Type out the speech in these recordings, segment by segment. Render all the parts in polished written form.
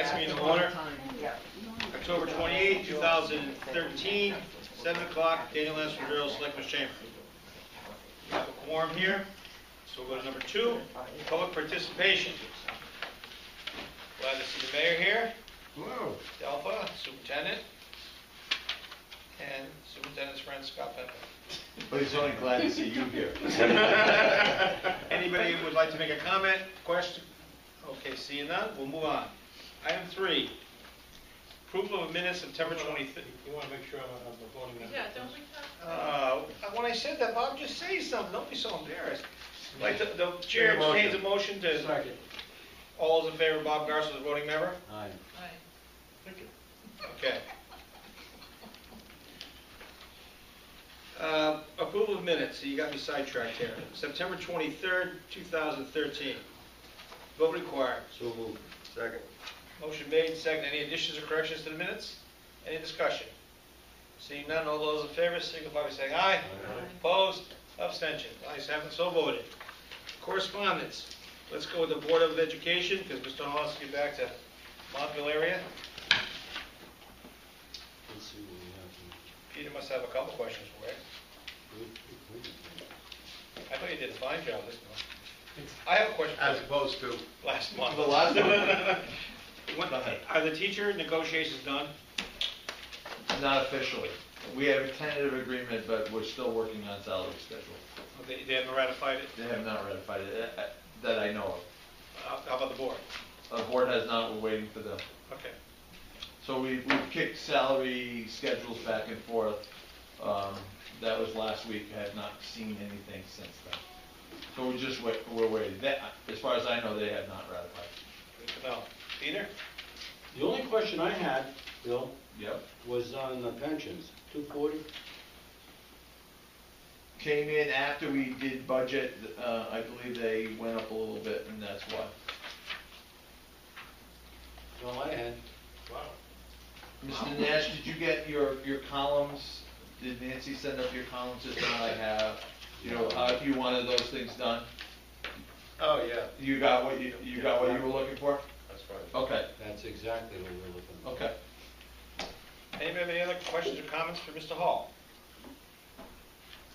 Next meeting in order, October 28, 2013, 7 o'clock, Daniel Lansford Drill, Selectmen's Chamber. We have a quorum here, so we'll go to number 2, public participation. Glad to see the mayor here. Hello. Delpha, superintendent, and superintendent's friend Scott Pepper. But he's only glad to see you here. Anybody who would like to make a comment, question? Okay, seeing none, we'll move on. Item 3, approval of minutes September 23rd. You want to make sure I'm voting member? Yeah, don't we have? When I said that, Bob, just say something, don't be so embarrassed. Like the chair entertains a motion to, Second. all those in favor of Bob Garcia as a voting member? Aye. Aye. Thank you. Okay. Approval of minutes, so you got me sidetracked here. September 23rd, 2013. Vote required. So moved. Second. Motion made, second. Any additions or corrections to the minutes? Any discussion? Seeing none, all those in favor signify by saying aye. Aye. Opposed? Abstention. Ayes have it, so voted. Correspondence. Let's go with the Board of Education, because Mr. Hall has to get back to Montville area. Let's see what we have Peter must have a couple questions for you. here. I thought you did a fine job this month. I have a question As for opposed to you. Last month. the last one. When- Go ahead. Are the teacher negotiations done? Not officially. We have a tentative agreement, but we're still working on salary schedule. They haven't ratified it? They have not ratified it, that I know How about the board? of. The board has not, we're waiting for them. Okay. So we've kicked salary schedules back and forth. That was last week, I have not seen anything since then. So we're waiting. As far as I know, they have not ratified. Good to know. Peter? The only question I had, Bill, Yep. was on the pensions, 240. Came in after we did budget, I believe they went up a little bit, and that's why. That's all I had. Wow. Mr. Nash, did you get your columns? Did Nancy send up your columns just now? I have. You know, if you wanted those things done, Oh, yeah, you got what you got what you were looking for? that's right. Okay, That's exactly what we're looking for. okay. Anybody have any other questions or comments for Mr. Hall?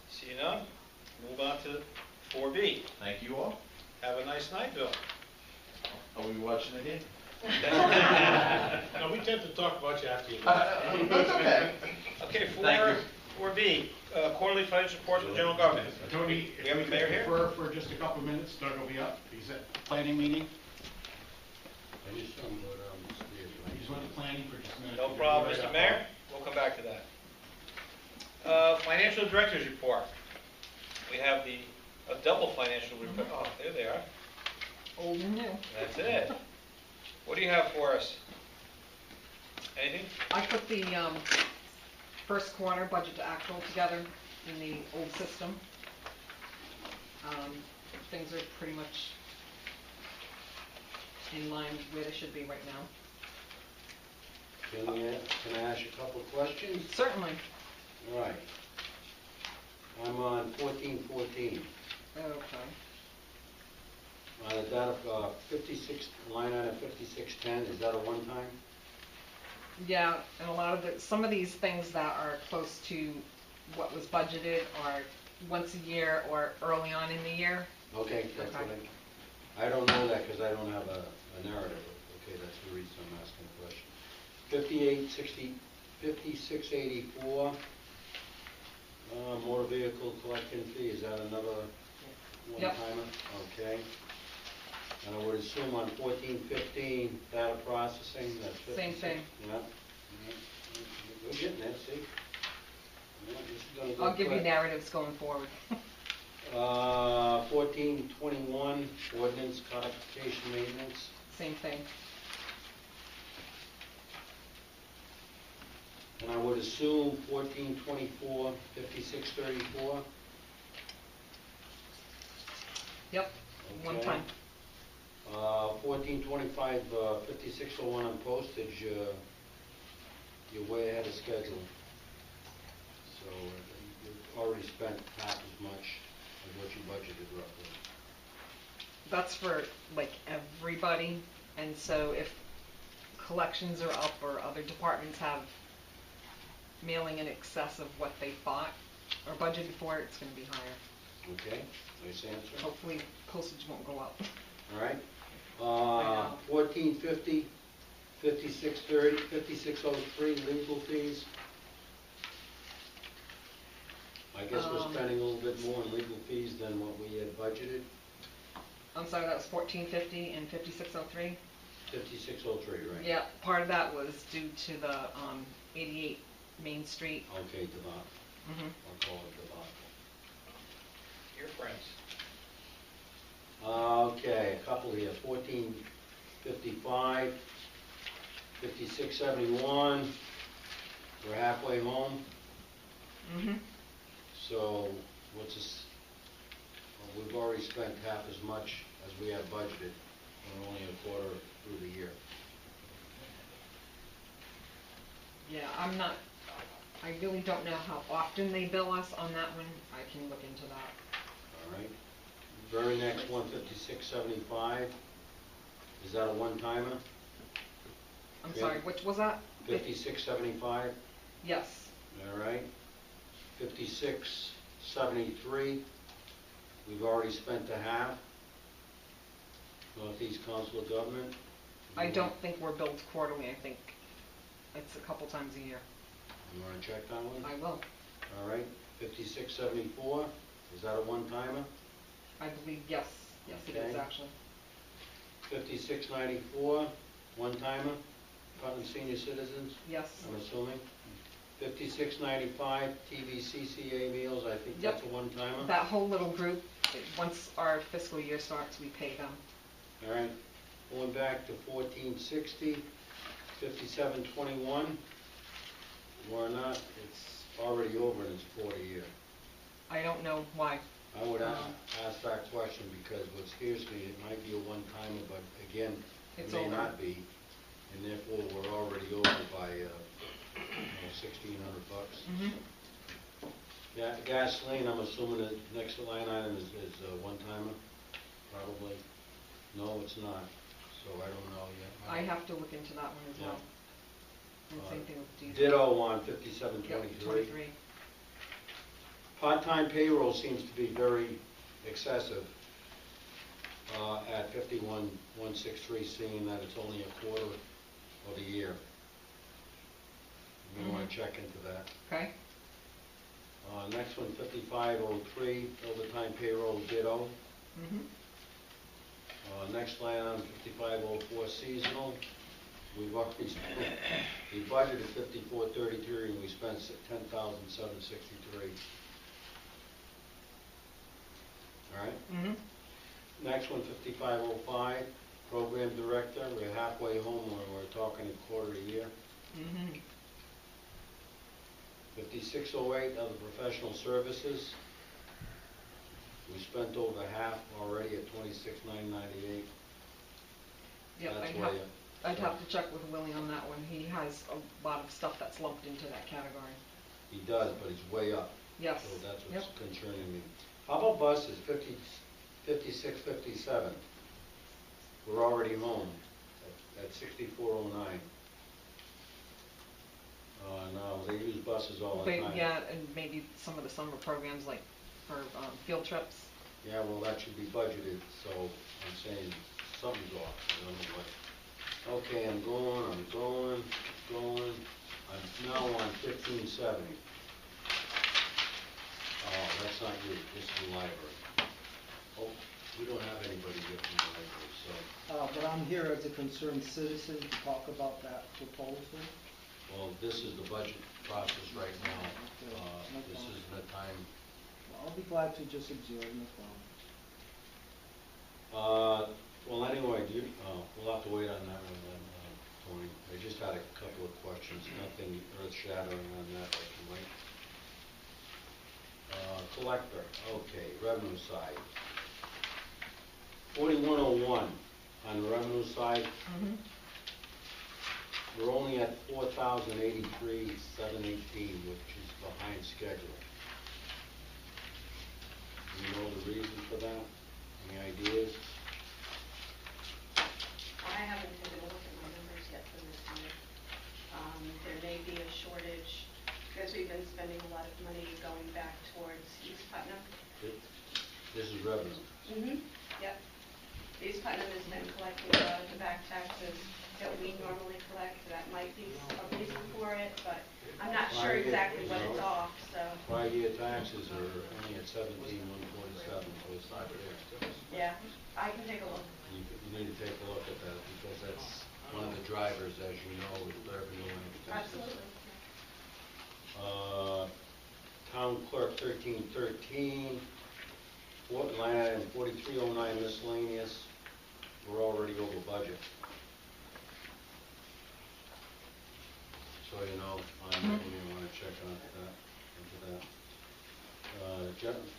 See none? Move on to 4B. Thank you all. Have a nice night, Bill. Are we watching the game? No, we tend to talk about you after you. That's okay. Okay, Thank 4B, quarterly financial reports for general government. Tony, We have a mayor here? for just a couple of minutes, Doug will be up. He's at the planning meeting. I just don't go down the stairs. He's with the planning for just a minute. No problem, Mr. Mayor. We'll come back to that. Financial director's report. We have a double financial report. Oh, there they are. Old and new. That's it. What do you have for us? Anything? I put the first quarter budget to actual together in the old system. Things are pretty much in line with where they should be right now. Can I ask you a couple of questions? Certainly. All right. I'm on 1414. Okay. Is that a 56, line item 5610, is that a one-time? Yeah, and a lot of some of these things that are close to what was budgeted are once a year or early on in the year. Okay, that's Okay. what I don't know that because I don't have a narrative. Okay, that's the reason I'm asking the question. 5684, motor vehicle collecting fee, is that another Yep. one-timer? Okay. And I would assume on 1415, data processing, that's 56? Same thing. Yeah. We're getting there, see? Yeah, this is gonna go I'll give you quick. narratives going forward. 1421, ordinance codification maintenance. Same thing. And I would assume 1424, 5634. Yep, one Okay. time. 1425, 5601 on postage, you're way ahead of schedule. So you've already spent half as much as what you budgeted roughly. That's for like everybody, and so if collections are up or other departments have mailing in excess of what they thought or budgeted for, it's gonna be higher. Okay, nice answer. Hopefully postage won't go up. All right. know. 1450, 5630, 5603, legal fees. I guess we're spending a little bit more in legal fees than what we had budgeted. I'm sorry, that was 1450 and 5603? 5603, right? Yeah, part of that was due to the 88 Main Street. Okay, debacle. Mhm. I'll call it debacle. Your friends. Okay, a couple here, 1455, 5671, we're halfway home, Mhm. so what's this, well, we've already spent half as much as we have budgeted, and we're only a quarter through the year. Yeah, I really don't know how often they bill us on that one. I can look into that. All right, very next one, 5675, is that a one-timer? I'm Okay. sorry, which was that? 5675? Yes. All right. 5673, we've already spent a half. Northeast Council of Government. I don't think we're billed quarterly. I think it's a couple times a year. You want to check that one? I will. All right. 5674, is that a one-timer? I believe, yes. Yes, it is Okay. actually. 5694, one-timer, Putnam Senior Citizens, Yes. I'm assuming. 5695, TVCCA meals, I think Yep. that's a one-timer. That whole little group, once our fiscal year starts, we pay them. All right, going back to 1460, 5721, we're not, it's already over in its 40 year. I don't know why. I would ask that question because what scares me, it might be a one-timer, but again, it It's may over. not be. And therefore, we're already over by, $1,600. Mhm. Yeah, gasoline, I'm assuming the next line item is a one-timer, probably. No, it's not, so I don't know yet. I have to look into that one as Yeah. well. And same thing with diesel. Ditto on Yep, 5723. 23. Part-time payroll seems to be very excessive at 51,163, seeing that it's only a quarter of the year. We want to check into that. Okay. Next one, 5503, overtime payroll ditto. Mhm. Next line on 5504, seasonal. We've already spent, we budgeted 5433 and we spent 10,763. All right. Mhm. Next one, 5505, program director. We're halfway home when we're talking a quarter a year. Mhm. 5608, other professional services. We spent over half already at 26,998. Yep, That's I'd why have, I'd have to check with Willie on that one. He has a lot of stuff that's lumped into that category. he does, but he's way up. Yes. So that's Yep. what's concerning me. How about buses, 56, 57? We're already home at 6409. No, they use buses all the But, time. yeah, and maybe some of the summer programs like for field trips. Yeah, well, that should be budgeted, so I'm saying something's off, I don't know what. Okay, I'm going, I'm now on 1570. Oh, that's not you, this is the library. Oh, we don't have anybody here from the library, so, But I'm here as a concerned citizen to talk about that proposal. well, this is the budget process right now. This isn't the time. I'll be glad to just observe, no problem. Well, anyway, we'll have to wait on that one then, Tony. I just had a couple of questions, nothing earth-shattering on that, I can wait. Collector, okay, revenue side. 4101 on the revenue side, Mhm. we're only at 4,083,718, which is behind schedule. Do you know the reason for that? Any ideas? I haven't taken a look at my numbers yet for this because we've been spending a lot of money going back towards East Putnam. This is revenue. Mm-hmm, yep. East Putnam has been collecting the back taxes that we normally collect. That might be a reason for it, but I'm not sure exactly what it's off, so. Prior year taxes are only at 17,147, so it's not there. Yeah, I can take a look. You need to take a look at that, because that's one of the drivers, as you know, with revenue and expenses. Absolutely. Town clerk 1313, line item 4309 miscellaneous, we're already over budget. So you know, I may want to check on that, into that.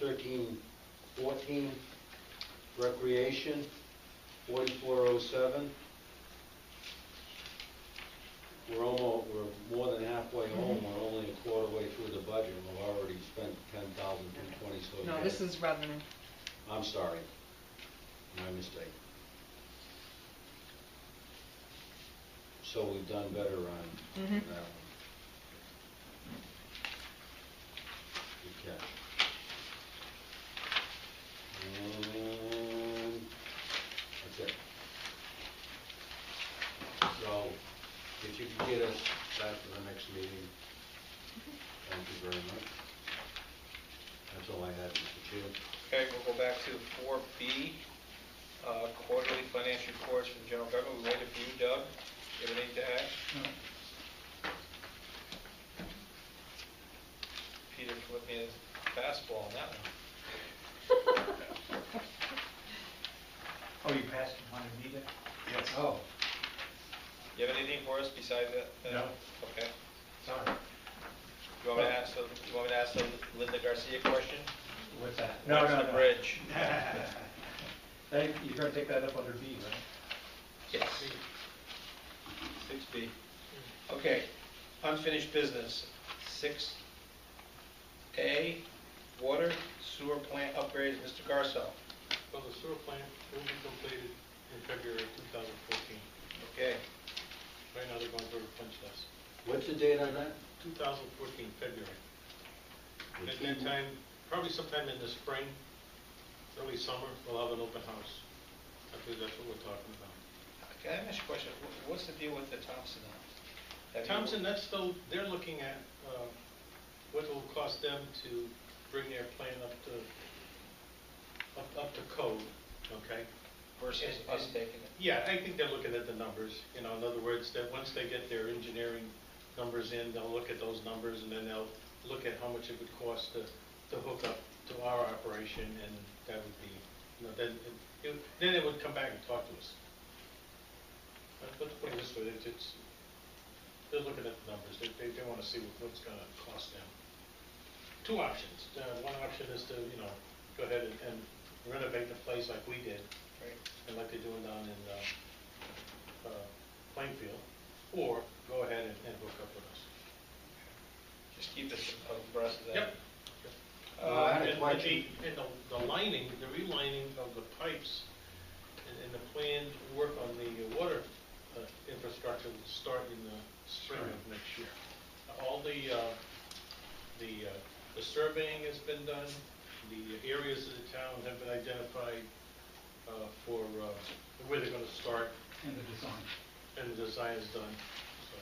1314, recreation, 4407. We're more than halfway home, we're only a quarter way through the budget, and we've already spent 10,220, so. No, this is revenue. I'm sorry, my mistake. So we've done better on that one. Good catch. And that's it. So, if you can get us back to the next meeting, thank you very much. That's all I had, Mr. Chair. Okay, we'll go back to 4B, quarterly financial reports from the general government. We waited for you, Doug. You have anything to add? Peter flipped me a fastball on that one. Oh, you passed it on to me then? Yes. Oh, You have anything for us besides that? No. Okay. sorry. You want me to ask the Linda Garcia question? What's that? What's the bridge? Hey, you're gonna take that up under B, right? Yes. 6B. Okay, unfinished business. 6A, water sewer plant upgrades, Mr. Garso. Well, the sewer plant will be completed in February 2014. Okay, Right now, they're going through a punch list. What's the date on that? 2014, February. At that time, probably sometime in the spring, early summer, we'll have an open house. I think that's what we're talking about. can I ask you a question? What's the deal with the Thompson? Thompson, that's still, they're looking at what it will cost them to bring their plant up to code, okay? Versus us taking it? Yeah, I think they're looking at the numbers, in other words, that once they get their engineering numbers in, they'll look at those numbers, and then they'll look at how much it would cost to hook up to our operation, and that would be, then it would come back and talk to us. Let's put it this way, they're looking at the numbers, they want to see what's going to cost them. Two options. One option is to, go ahead and renovate the place like we did, Right. and like they're doing down in Plainfield, or go ahead and hook up with us. Just keep us abreast of that. Yep. I had a question. And the lining, the relining of the pipes, and the planned work on the water infrastructure will start in the spring of next year. All the surveying has been done, the areas of the town have been identified for where they're going to start. And the design. And the design is done, so.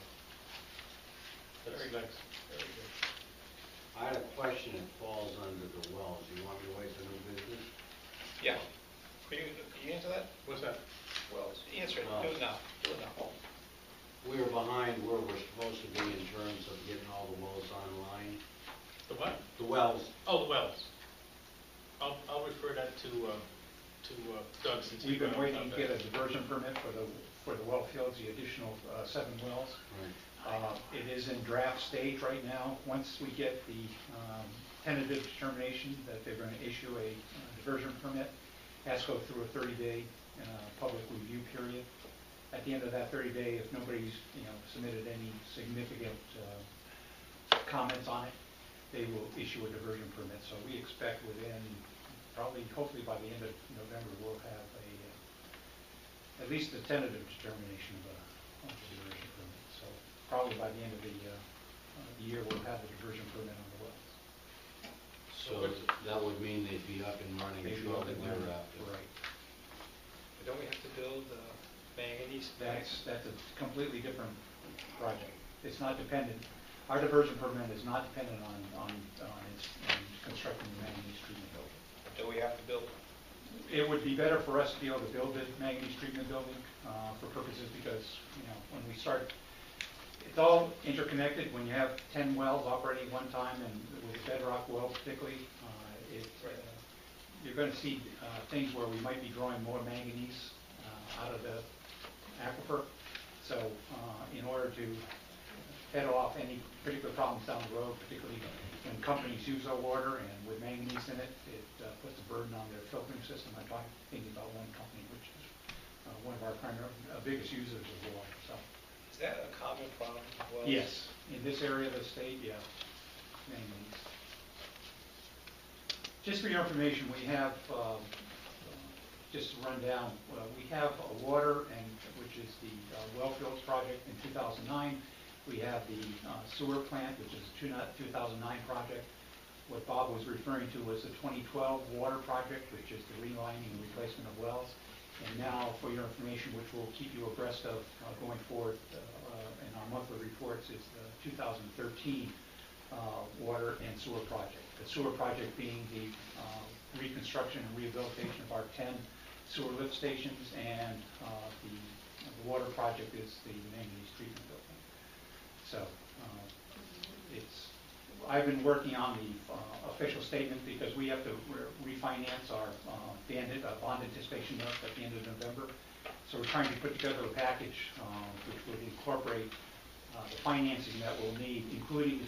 That's Very good. next. Very good. I had a question that falls under the wells. You want me to wait for new business? Yeah. Can you answer that? What's that? Well, answer it. Do it now. Do it now. We are behind where we're supposed to be in terms of getting all the wells online. The what? The wells. Oh, the wells. I'll refer that to Doug, since he We've been brought waiting up to get a that. diversion permit for the well fields, the additional 7 wells. It is in draft stage right now. Once we get the tentative determination that they're going to issue a diversion permit, it has to go through a 30-day public review period. At the end of that 30-day, if nobody's submitted any significant comments on it, they will issue a diversion permit. So we expect within hopefully by the end of November, we'll have at least a tentative determination of a diversion permit. So probably by the end of the the year we'll have the diversion permit on the wells. So that would mean they'd be up and running Maybe shortly open when- thereafter. Right. But don't we have to build manganese? That's a completely different project. It's not dependent, our diversion permit is not dependent on constructing the manganese treatment building. Do we have to build? It would be better for us to be able to build the manganese treatment building for purposes because, when we start, it's all interconnected. When you have 10 wells operating at one time, and with bedrock well particularly, you're going to see things where we might be drawing more manganese out of the aquifer. So in order to head off any particular problems down the road, particularly when companies use our water and with manganese in it, it puts a burden on their filtering system. I'm thinking about one company, which is one of our biggest users of water. So, Is that a common problem? Wells? yes, in this area of the state, yeah, manganese. Just for your information, we have, just to run down, we have a water, which is the well fields project in 2009. We have the sewer plant, which is a 2009 project. What Bob was referring to was the 2012 water project, which is the relining and replacement of wells. And now, for your information, which we'll keep you abreast of going forward in our monthly reports, is the 2013 water and sewer project. The sewer project being the reconstruction and rehabilitation of our 10 sewer lift stations, and the water project is the manganese treatment building. So I've been working on the official statement because we have to refinance our bond anticipation note at the end of November. So we're trying to put together a package which would incorporate the financing that we'll need, including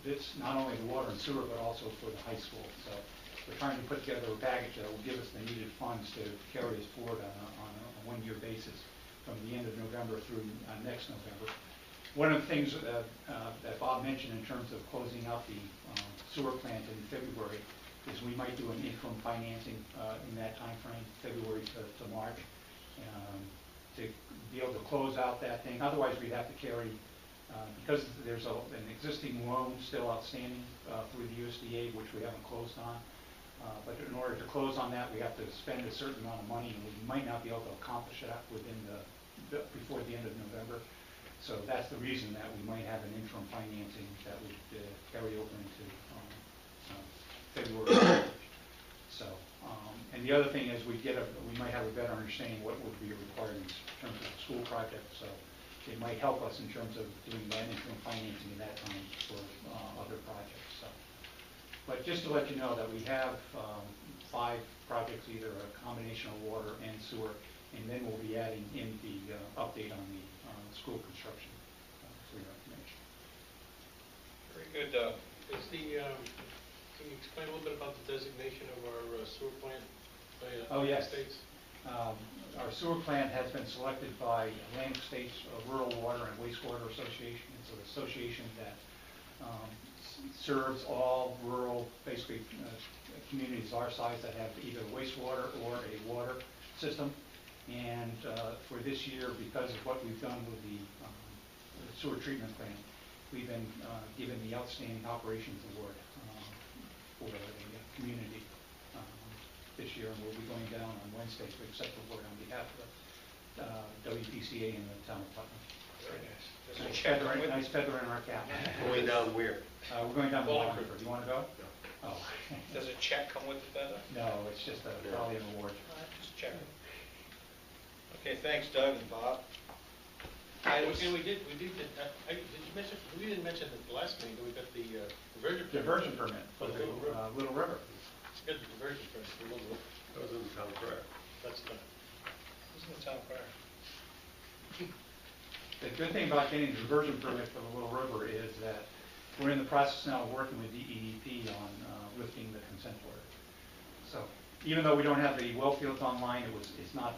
this, not only the water and sewer, but also for the high school. So we're trying to put together a package that will give us the needed funds to carry us forward on a one-year basis from the end of November through next November. One of the things that Bob mentioned in terms of closing out the sewer plant in February is we might do an interim financing in that time frame, February to March, to be able to close out that thing. Otherwise, we'd have to carry, because there's an existing loan still outstanding through the USDA, which we haven't closed on. But in order to close on that, we have to spend a certain amount of money, and we might not be able to accomplish that before the end of November. So that's the reason that we might have an interim financing that would carry over into February. So, and the other thing is we might have a better understanding what would be required in terms of the school project. So it might help us in terms of doing that interim financing at that time for other projects. So, but just to let you know that we have 5 projects, either a combination of water and sewer, and then we'll be adding in the update on the school construction for your information. Very good. Can you explain a little bit about the designation of our sewer plant by Oh, yes. states? Our sewer plant has been selected by Atlantic States Rural Water and Wastewater Association. It's an association that serves all rural, basically, communities our size that have either wastewater or a water system. And for this year, because of what we've done with the sewer treatment plant, we've been given the Outstanding Operations Award for the community this year, and we'll be going down on Wednesday to accept the award on behalf of the WPCA and the town of Putnam. Very nice. Nice feather in our cap. Going down where? We're going down to Wallingford. Wallingford. You want to go? Oh. Does a check come with the feather? No, it's just probably an award. Just check. Okay, thanks Doug and Bob. And we did you mention, we didn't mention at the last meeting that we got the diversion permit. Diversion permit for the Little River. Little River. Good diversion permit for Little River. That was in the town crier. That's the, Isn't the town crier? The good thing about getting the diversion permit for the Little River is that we're in the process now of working with DEP on lifting the consent order. So even though we don't have the well fields online, it's not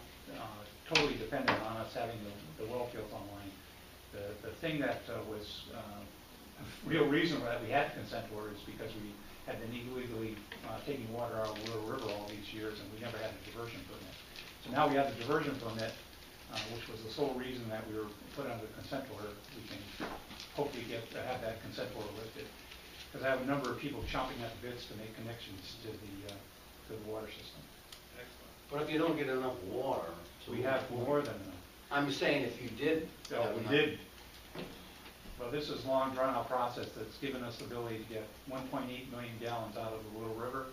totally dependent on us having the well fields online. The thing that was a real reason that we had the consent order is because we had been illegally taking water out of the Little River all these years, and we never had a diversion permit. So now we have the diversion permit, which was the sole reason that we were put under the consent order. We can hopefully get have that consent order lifted. Because I have a number of people chomping at the bits to make connections to the water system. But if you don't get enough water. We have more than enough. I'm saying if you did. So have we enough- did. Well, this is a long drawn-out process that's given us the ability to get 1.8 million gallons out of the Little River.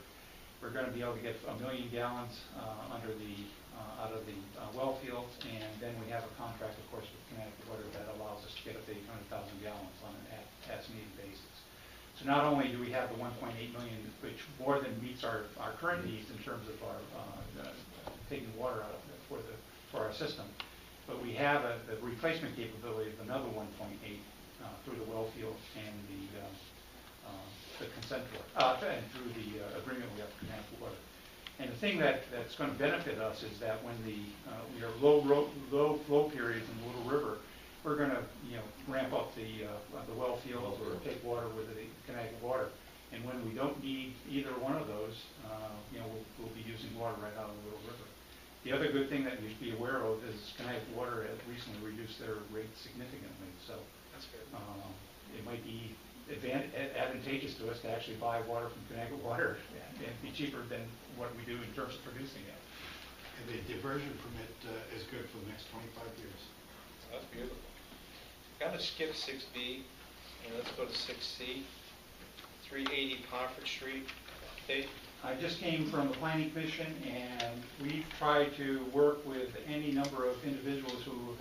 We're going to be able to get 1 million gallons out of the well fields, and then we have a contract, of course, with Connecticut Water that allows us to get up to 800,000 gallons on an as-needed basis. So not only do we have the 1.8 million, which more than meets our current needs in terms of our taking water out of it for our system, but we have the replacement capability of another 1.8 through the well field and the consent order, and through the agreement we have with Connecticut Water. And the thing that's going to benefit us is that when we are low flow periods in the Little River, we're going to ramp up the well fields or take water with the Connecticut Water. And when we don't need either one of those, we'll be using water right out of the Little River. The other good thing that you should be aware of is Connecticut Water has recently reduced their rates significantly. So it might be advantageous to us to actually buy water from Connecticut Water and be cheaper than what we do in terms of producing it. And the diversion permit is good for the next 25 years. That's beautiful. Kind of skip 6B, and let's go to 6C. 380 Pomfret Street, update. I just came from the Planning Commission, and we've tried to work with any number of individuals who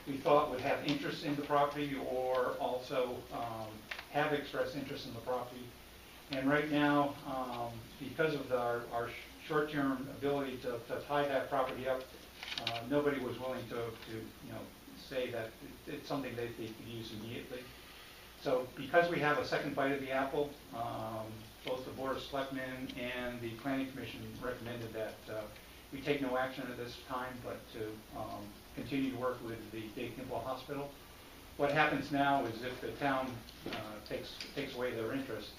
we thought would have interest in the property or also have expressed interest in the property. And right now, because of our short-term ability to tie that property up, nobody was willing to say that it's something that they could use immediately. So because we have a second bite of the apple, both the Board of Selectmen and the Planning Commission recommended that we take no action at this time, but to continue to work with the Dade Kimball Hospital. What happens now is if the town takes away their interest,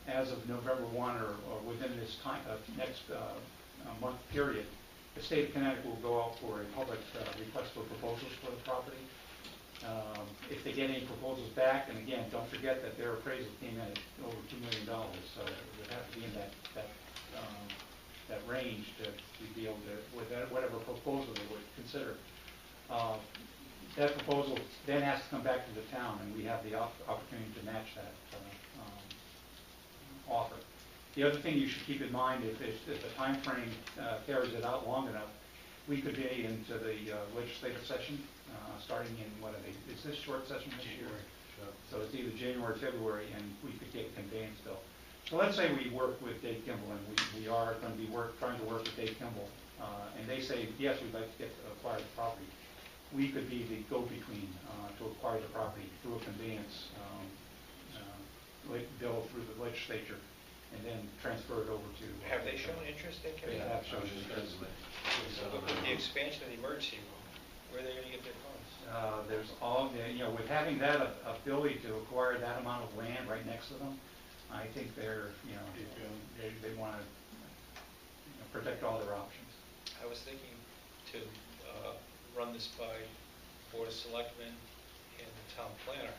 as of November 1 or within this time next month period, the state of Connecticut will go out for a public request for proposals for the property. If they get any proposals back, and again, don't forget that their appraisal came in at over $2 million, so it would have to be in that range to be able to, with whatever proposal they would consider. That proposal then has to come back to the town, and we have the opportunity to match that offer. The other thing you should keep in mind, if the time frame carries it out long enough, we could be into the legislative session, starting in, is this short session this year? So it's either January or February, and we could get conveyance bill. So let's say we work with Dade Kimball, and we are going to be trying to work with Dade Kimball, and they say, yes, we'd like to acquire the property. We could be the go-between to acquire the property through a conveyance bill through the legislature, and then transfer it over to... Have they shown interest in They Kevin? have shown interest. So with the expansion of the emergency room, where are they going to get their funds? There's all, with having that ability to acquire that amount of land right next to them, I think they're, they want to protect all their options. I was thinking to run this by Board of Selectmen and the town planner.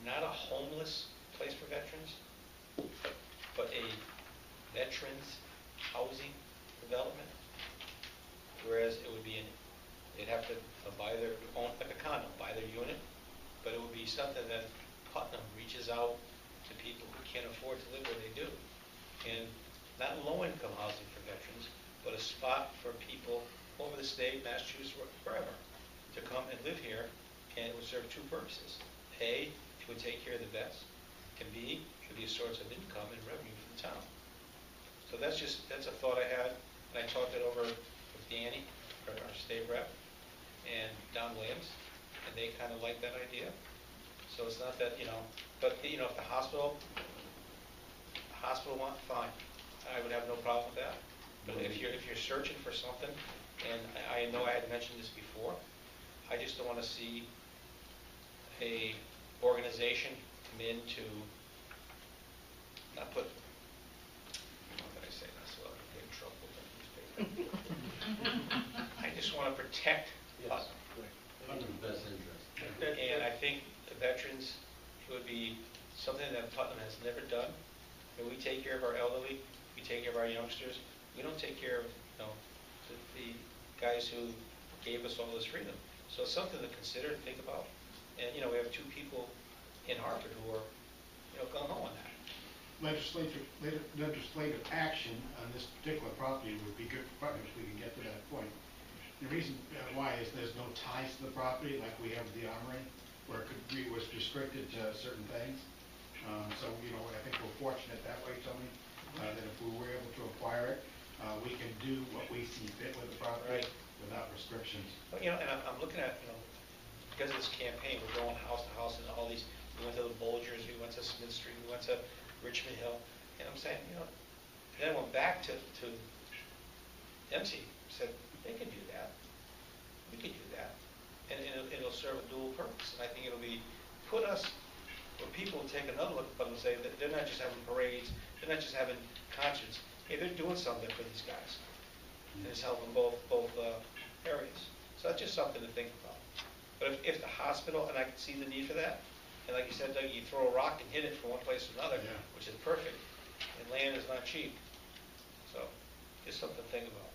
Not a homeless place for veterans, but a veterans housing development. Whereas it would be they'd have to buy their own, like a condo, buy their unit, but it would be something that Putnam reaches out to people who can't afford to live where they do. And not low-income housing for veterans, but a spot for people over the state, Massachusetts, wherever, to come and live here, and it would serve two purposes. A, it would take care of the vets, and B, it would be a source of income and revenue for the town. So that's a thought I had, and I talked it over with Danny, our state rep, and Don Williams, and they kind of like that idea. So it's not that, but if the hospital wants, fine. I would have no problem with that. But if you're searching for something, and I know I had mentioned this before, I just don't want to see a organization come in to not put, how can I say this, well, I'm getting in trouble with the newspaper. I just want to protect Putnam. Under the best interest. And I think veterans, it would be something that Putnam has never done. And we take care of our elderly, we take care of our youngsters. We don't take care of, the guys who gave us all this freedom. So it's something to consider, think about. And, we have 2 people in Hartford who are, gung ho on that. Legislative action on this particular property would be good for Putnam if we can get to that point. The reason why is there's no ties to the property like we have the Armory, where it was restricted to certain things. So, I think we're fortunate that way, Tony, that if we were able to acquire it, we can do what we see fit with the property without restrictions. But, and I'm looking at, because of this campaign, we're going house to house and all these, we went to the Bolgers, we went to Smith Street, we went to Richmond Hill, and I'm saying, then I went back to MC, said, they can do that. We can do that. And it'll serve a dual purpose. And I think it'll put us, where people will take another look at them and say that they're not just having parades, they're not just having concerts. Hey, they're doing something for these guys. And it's helping both areas. So that's just something to think about. But if the hospital, and I can see the need for that, and like you said, Doug, you throw a rock and hit it from one place to another, which is perfect. And land is not cheap. So just something to think about.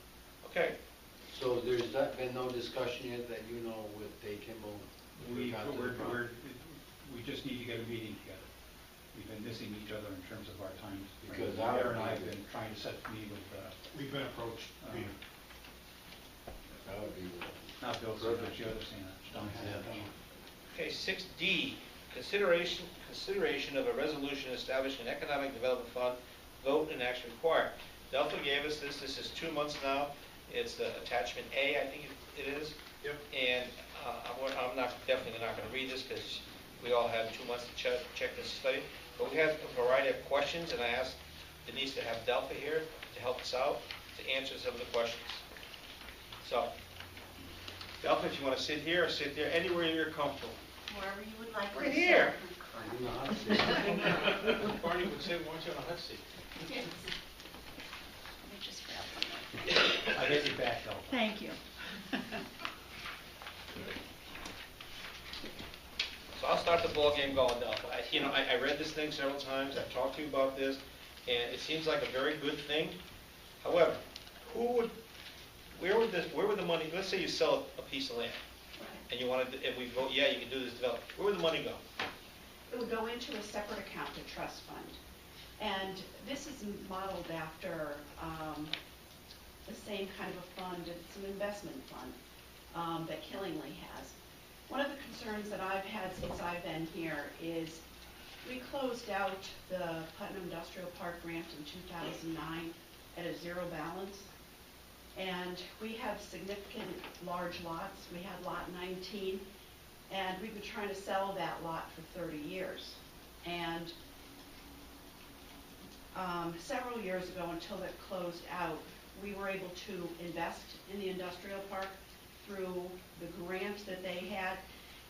Okay. So there's been no discussion yet that with Dave Kimball? We just need to get a meeting together. We've been missing each other in terms of our times. Because Aaron and I have been trying to set the meeting with, We've been approached. That would be not Bill, but the other Santa. Okay, 6D, consideration of a resolution establishing an economic development fund, vote and action required. Delta gave us this is 2 months now. It's the attachment A, I think it is. Yep. And I'm definitely not going to read this because we all have 2 months to check this study. But we have a variety of questions, and I asked Denise to have Delta here to help us out to answer some of the questions. So, Delta, if you want to sit here or sit there, anywhere you're comfortable. Wherever you would like. Right here. in the hot seat. Barney would say, why don't you on a hot seat? Yes. Let me just grab something. I get you back, though. Thank you. So I'll start the ball game going, Delta. I read this thing several times. I've talked to you about this, and it seems like a very good thing. However, where would the money? Let's say you sell a piece of land, and and we vote, yeah, you can do this development. Where would the money go? It would go into a separate account, a trust fund. And this is modeled after the same kind of a fund. It's an investment fund that Killingly has. One of the concerns that I've had since I've been here is we closed out the Putnam Industrial Park grant in 2009 at a zero balance. And we have significant large lots. We had lot 19, and we've been trying to sell that lot for 30 years. And several years ago, until it closed out, we were able to invest in the industrial park through the grant that they had.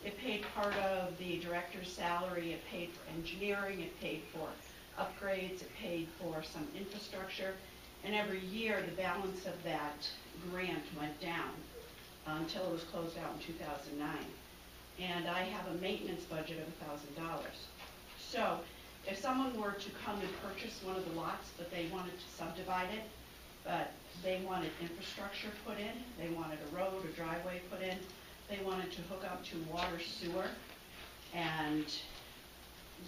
It paid part of the director's salary, it paid for engineering, it paid for upgrades, it paid for some infrastructure. And every year, the balance of that grant went down until it was closed out in 2009. And I have a maintenance budget of $1,000. So if someone were to come and purchase one of the lots, but they wanted to subdivide it, but they wanted infrastructure put in, they wanted a road, a driveway put in, they wanted to hook up to water, sewer, and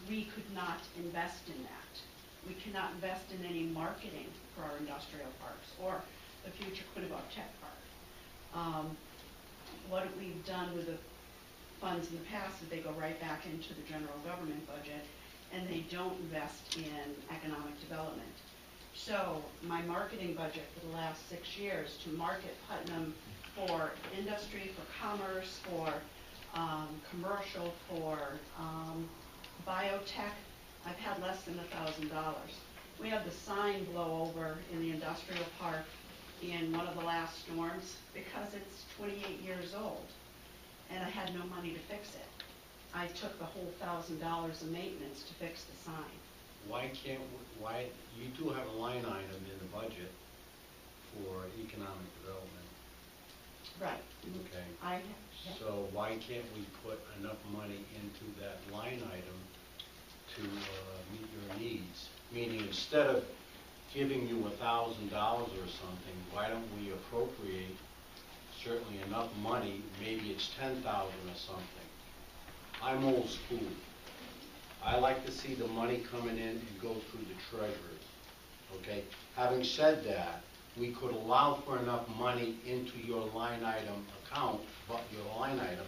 we could not invest in that. We cannot invest in any marketing for our industrial parks or the future Quinebaug Tech Park. What we've done with the funds in the past is they go right back into the general government budget, and they don't invest in economic development. So my marketing budget for the last 6 years to market Putnam for industry, for commerce, for commercial, for biotech, I've had less than $1,000. We had the sign blow over in the industrial park in one of the last storms because it's 28 years old, and I had no money to fix it. I took the whole $1,000 of maintenance to fix the sign. Why you do have a line item in the budget for economic development? Right. Okay. Yeah. So why can't we put enough money into that line item to meet your needs? Meaning, instead of giving you $1,000 or something, why don't we appropriate certainly enough money, maybe it's 10,000 or something. I'm old school. I like to see the money coming in and go through the treasurers, okay? Having said that, we could allow for enough money into your line item account, but your line item,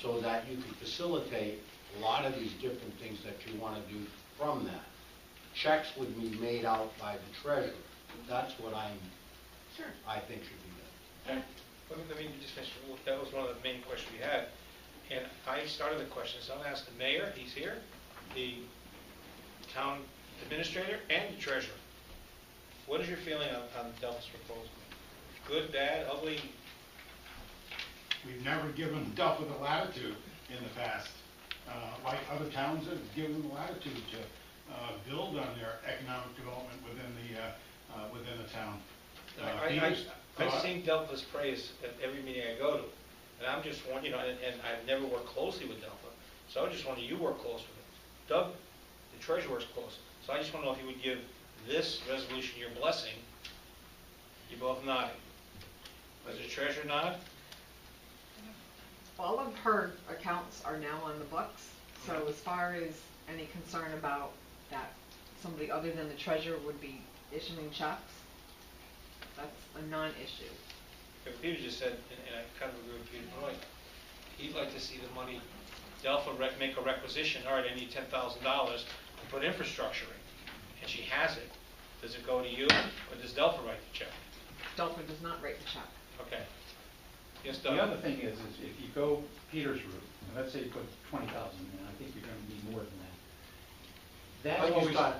so that you can facilitate a lot of these different things that you want to do from that. Checks would be made out by the treasurer. That's what Sure. I think should be done. Let me just finish. That was one of the main questions we had. And I started the question, so I'll ask the mayor, he's here, the town administrator, and the treasurer. What is your feeling on Delta's proposal? Good, bad, ugly? We've never given Delta the latitude in the past, like other towns have given the latitude to build on their economic development within the town. I've seen Delta's praise at every meeting I go to, and I'm just wondering, and I've never worked closely with Delta, so I just wonder, you work close with it. Doug, the treasurer, works close, so I just want to know if you would give this resolution your blessing. You both nodding. Does the treasurer nod? All of her accounts are now on the books, so as far as any concern about that somebody other than the treasurer would be issuing checks, that's a non-issue. Peter just said, and I kind of agree with Peter Roy, he'd like to see the money, Delta make a requisition, all right, I need $10,000 to put infrastructure in, and she has it. Does it go to you, or does Delta write the check? Delta does not write the check. Okay. Yes, Doug? The other thing is if you go Peter's route, and let's say you put 20,000 in, I think you're going to need more than that. That Can always, I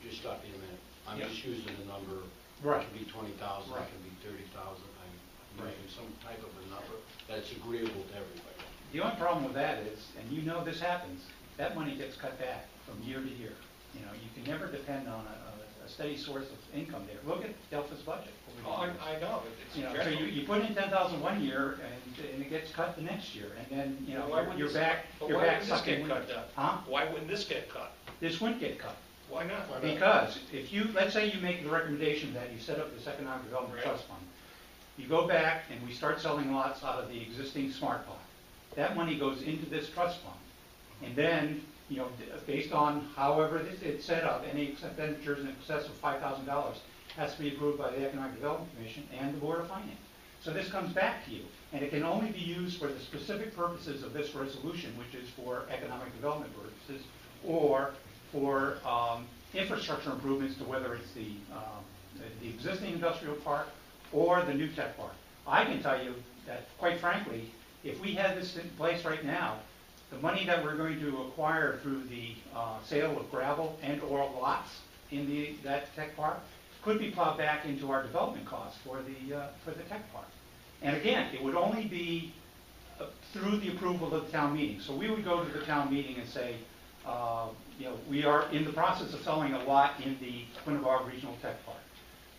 just stop you a minute? I'm Yeah. just using a number. Right. It could be 20,000, Right. it could be 30,000. I'm Right. using some type of a number that's agreeable to everybody. the only problem with that is, and you know this happens, that money gets cut back from year to year. You know, you can never depend on a steady source of income there. Look at Delta's budget. Oh, I know, it's You know, so dreadful. you put in 10,000 one year, and it gets cut the next year, and then, you know, Why wouldn't you're this- back, but you're why back wouldn't this sucking. get cut down? Huh? Why wouldn't this get cut? This wouldn't get cut. Why not? Because if you, let's say you make the recommendation that you set up this economic development Right. trust fund, you go back and we start selling lots out of the existing smart pot. That money goes into this trust fund. And then, you know, based on however it's set up, any expenditures in excess of $5,000 has to be approved by the Economic Development Commission and the Board of Finance. So this comes back to you, and it can only be used for the specific purposes of this resolution, which is for economic development purposes, or for infrastructure improvements to whether it's the existing industrial park or the new tech park. I can tell you that, quite frankly, if we had this in place right now, the money that we're going to acquire through the sale of gravel and or lots in that tech park could be plowed back into our development costs for the tech park. And again, it would only be through the approval of the town meeting. So we would go to the town meeting and say, you know, we are in the process of selling a lot in the Quinebaug Regional Tech Park.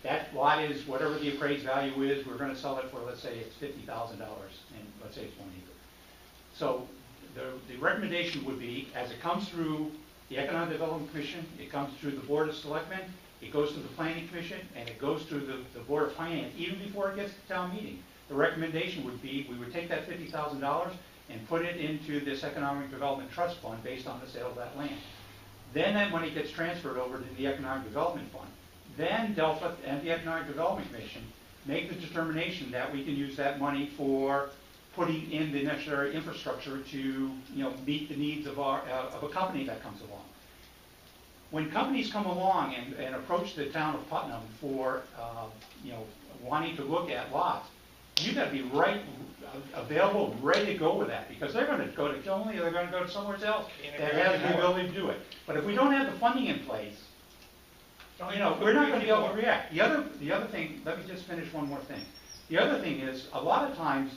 That lot is whatever the appraised value is. We're going to sell it for, let's say it's $50,000, and let's say it's 1 acre. So the recommendation would be, as it comes through the Economic Development Commission, it comes through the Board of Selectmen, it goes to the Planning Commission, and it goes through the Board of Finance, even before it gets to town meeting. The recommendation would be, we would take that $50,000 and put it into this Economic Development Trust Fund based on the sale of that land. Then that money gets transferred over to the Economic Development Fund. Then Delta and the Economic Development Commission make the determination that we can use that money for putting in the necessary infrastructure to, you know, meet the needs of a company that comes along. When companies come along and approach the town of Putnam for, you know, wanting to look at lots, you've got to be available, ready to go with that, because they're going to go to Killenly, or they're going to go to somewhere else that has the ability to do it. But if we don't have the funding in place, you know, we're not going to be able to react. The other thing, let me just finish one more thing. The other thing is, a lot of times,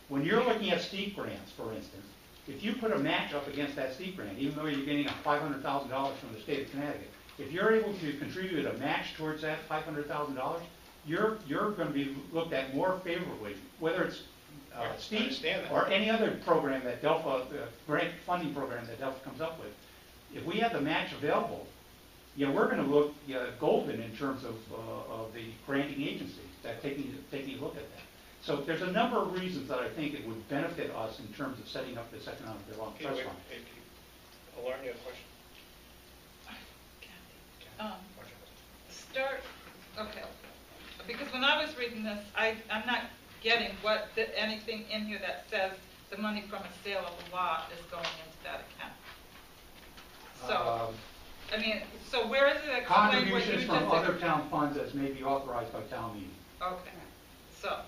when you're looking at steep grants, for instance, if you put a match up against that steep grant, even though you're getting $500,000 from the state of Connecticut, if you're able to contribute a match towards that $500,000, you're gonna be looked at more favorably, whether it's Right, I Steve understand that. or any other program that Delphi, grant funding program that Delphi comes up with. If we have the match available, we're gonna look golden in terms of the granting agency, that taking a look at that. So there's a number of reasons that I think it would benefit us in terms of setting up this economic development Okay, trust wait, fund. hey, Lauren, you have a question? Okay, because when I was reading this, I'm not getting anything in here that says the money from a sale of a lot is going into that account. So, I mean, so where is it explained what you Contributions just from other said? town funds as may be authorized by town meeting. Okay, so,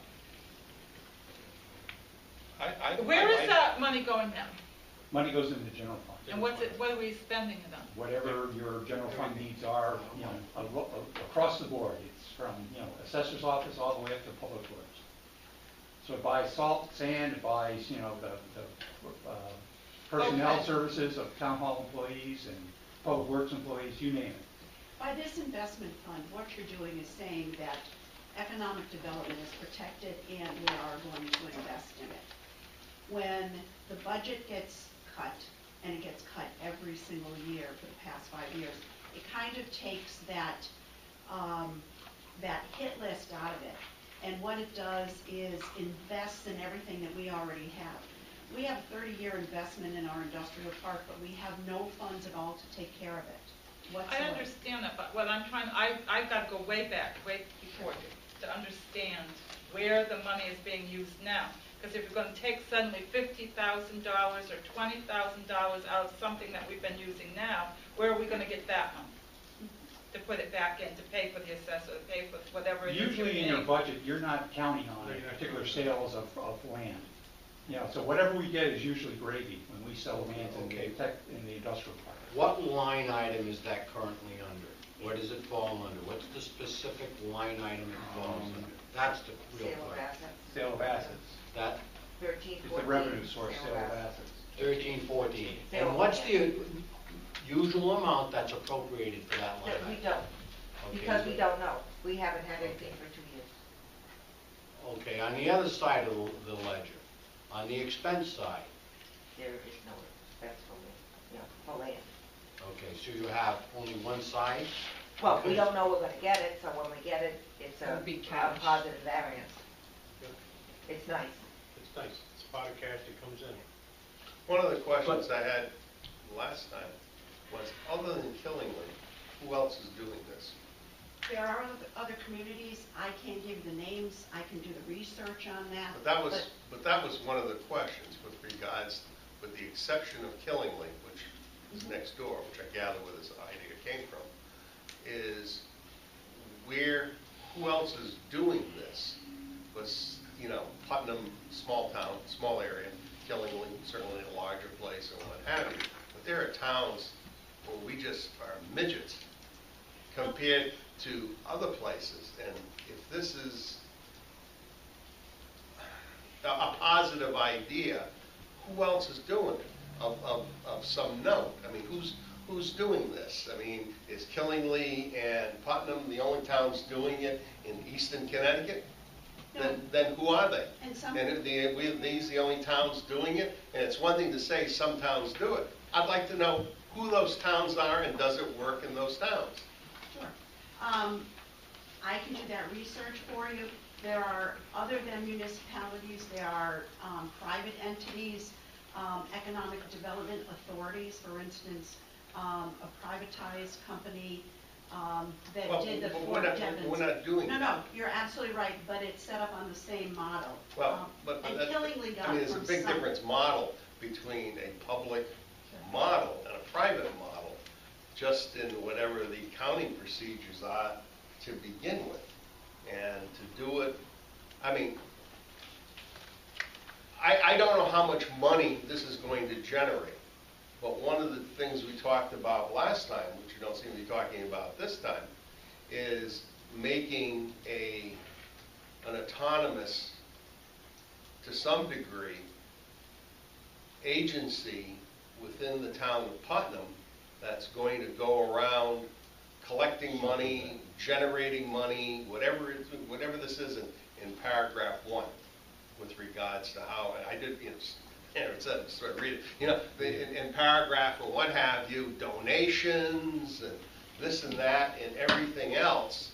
I where is that money going now? Money goes into the general fund. And what are we spending it on? Whatever your general fund needs are, across the board. It's from, assessor's office all the way up to public works. So it buys salt, sand, it buys, the personnel Okay. services of town hall employees and public works employees, you name it. By this investment fund, what you're doing is saying that economic development is protected and we are going to invest in it. When the budget gets cut, and it gets cut every single year for the past 5 years, it kind of takes that hit list out of it. And what it does is invests in everything that we already have. We have a 30-year investment in our industrial park, but we have no funds at all to take care of it whatsoever. I understand that, but what I'm trying, I've got to go way back, way before you, to understand where the money is being used now. Because if you're going to take suddenly $50,000 or $20,000 out of something that we've been using now, where are we going to get that money? To put it back in, to pay for the assessor, to pay for whatever it is. Usually in your budget, you're not counting on particular sales of land. So whatever we get is usually gravy when we sell land in the industrial park. What line item is that currently under? What does it fall under? What's the specific line item it falls under? That's the real question. Sale of assets. That, 13, It's the revenue source, sale of assets. 13, 14. Sale And of what's land. the usual amount that's appropriated for that line That we item? don't, Okay, because so- we don't know. We haven't had anything for 2 years. Okay, on the other side of the ledger, on the expense side, There is no expense for land. okay, so you have only one side? Well, we don't know we're gonna get it, so when we get it, it's a It'll be cash. positive variance. Good. It's nice. It's nice, it's part of cash that comes in. One of the questions I had last time was, other than Killingly, who else is doing this? There are other communities, I can't give you the names, I can do the research on that. But that was one of the questions with regards, with the exception of Killingly, which is next door, which I gather where this idea came from, is who else is doing this? Was, Putnam, small town, small area, Killingly, certainly a larger place and what have you. But there are towns where we just are midgets compared to other places. And if this is a positive idea, who else is doing it of some note? I mean, who's doing this? I mean, is Killingly and Putnam the only towns doing it in eastern Connecticut? No. Then who are they? And some, And if these the only towns doing it, and it's one thing to say some towns do it. I'd like to know who those towns are and does it work in those towns? sure. I can do that research for you. There are, other than municipalities, there are private entities, economic development authorities, for instance, a privatized company that Well, did the but Fort Devens. we're not doing No, that. no, you're absolutely right, but it's set up on the same model. Well, but And that- Killingly got I mean, it there's a from big some- difference model between a public model and a private model, just in whatever the accounting procedures are to begin with. And to do it, I mean, I don't know how much money this is going to generate, but one of the things we talked about last time, which you don't seem to be talking about this time, is making an autonomous, to some degree, agency within the town of Putnam that's going to go around collecting money, generating money, whatever this is in paragraph 1 with regards to how, I did, it said, sort of read it, in paragraph or what have you, donations and this and that and everything else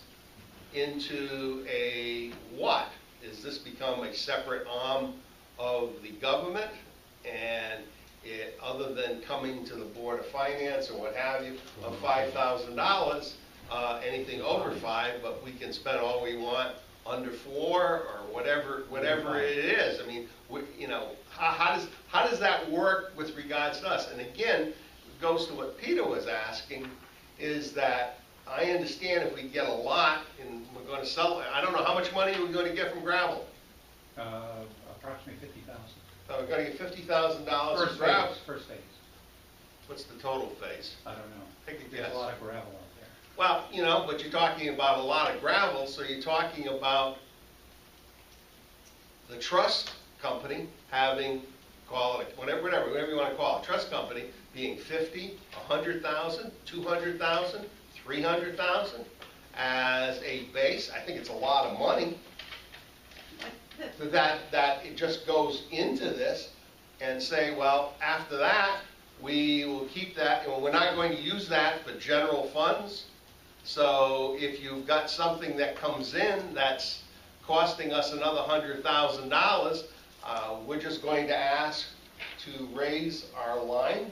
into a what? Is this become a separate arm of the government? And other than coming to the Board of Finance or what have you, of $5,000, anything over 5, but we can spend all we want under 4 or whatever it is. I mean, how does that work with regards to us? And again, it goes to what Peter was asking, is that I understand if we get a lot and we're going to sell it, I don't know how much money we're going to get from gravel. Approximately 50,000. So we're going to get $50,000 from gravel. First phase. What's the total phase? I don't know. Take a There's guess. a lot of gravel out there. Well, but you're talking about a lot of gravel, so you're talking about the trust company having, call it, whatever you want to call it, trust company being 50, 100,000, 200,000, 300,000 as a base. I think it's a lot of money. That it just goes into this and say, well, after that, we will keep that, and we're not going to use that for general funds. So if you've got something that comes in that's costing us another $100,000, we're just going to ask to raise our line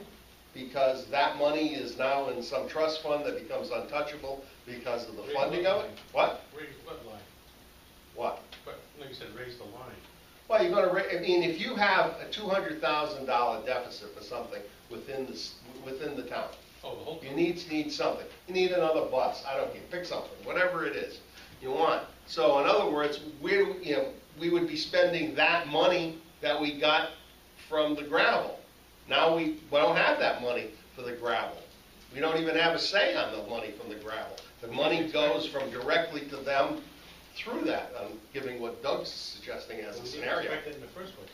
because that money is now in some trust fund that becomes untouchable because of the funding of it. What? Raise what line? What? But, like you said, raise the line. Well, you're going to, I mean, if you have a $200,000 deficit for something within the town, Oh, the whole. you need something. You need another bus. I don't care. Pick something, whatever it is you want. So, in other words, we would be spending that money that we got from the gravel. Now we don't have that money for the gravel. We don't even have a say on the money from the gravel. The money goes from directly to them through that. I'm giving what Doug's suggesting as a scenario. We didn't expect it in the first place.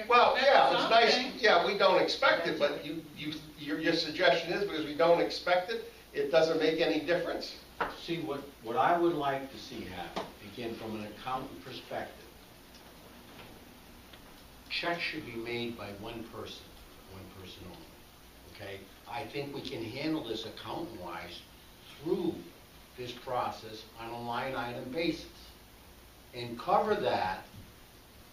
Well, yeah, it's nice. Yeah, we don't expect it, but your suggestion is because we don't expect it, it doesn't make any difference. See, what I would like to see happen, again, from an accountant perspective, checks should be made by one person only, okay? I think we can handle this accountant-wise through this process on a line item basis and cover that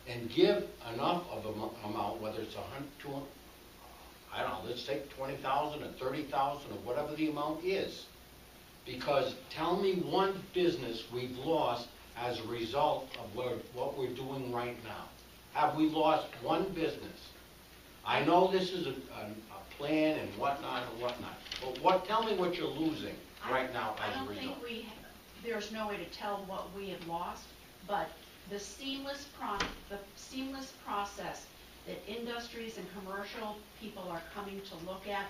and give enough of an amount, whether it's 100, 200, I don't know, let's take 20,000 or 30,000 or whatever the amount is. Because tell me one business we've lost as a result of what we're doing right now. Have we lost one business? I know this is a plan and whatnot, but tell me what you're losing right now as a result. I don't think there's no way to tell what we have lost, but the seamless process that industries and commercial people are coming to look at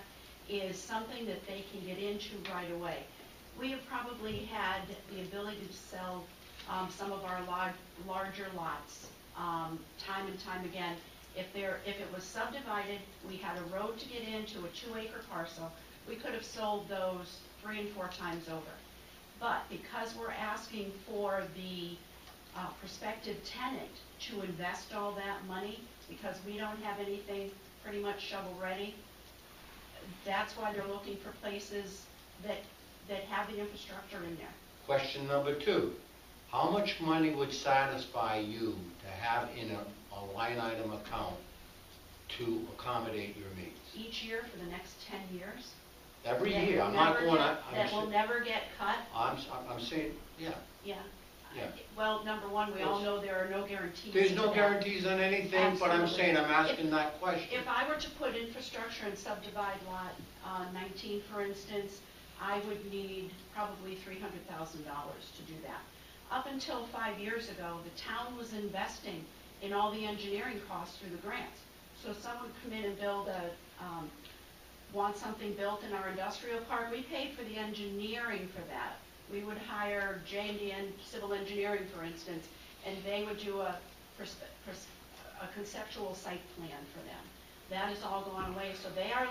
is something that they can get into right away. We have probably had the ability to sell some of our larger lots time and time again. If it was subdivided, we had a road to get into a 2-acre parcel, we could have sold those 3 and 4 times over. But because we're asking for the prospective tenant to invest all that money, because we don't have anything pretty much shovel-ready, that's why they're looking for places that have the infrastructure in there. Question number 2, how much money would satisfy you to have in a line item account to accommodate your needs? Each year for the next 10 years. Every That year, will I'm not never going, get- That will never get cut. I'm saying, yeah. Yeah. Yeah. Well, number one, we all know there are no guarantees. There's to no that. guarantees on anything, but I'm saying, I'm asking that question. If I were to put infrastructure and subdivide lot 19, for instance, I would need probably $300,000 to do that. Up until 5 years ago, the town was investing in all the engineering costs through the grants. So if someone would come in and want something built in our industrial park, we paid for the engineering for that. We would hire J&D Civil Engineering, for instance, and they would do a conceptual site plan for them. That has all gone away. So they are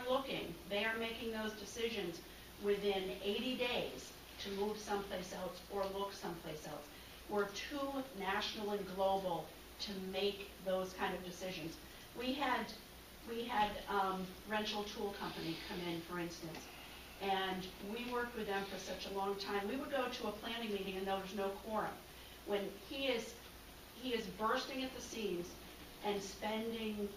making those decisions within 80 days to move someplace else or look someplace else. We're too national and global to make those kind of decisions. We had Rental Tool Company come in, for instance, and we worked with them for such a long time. We would go to a planning meeting and there was no quorum. When he is bursting at the seams and spending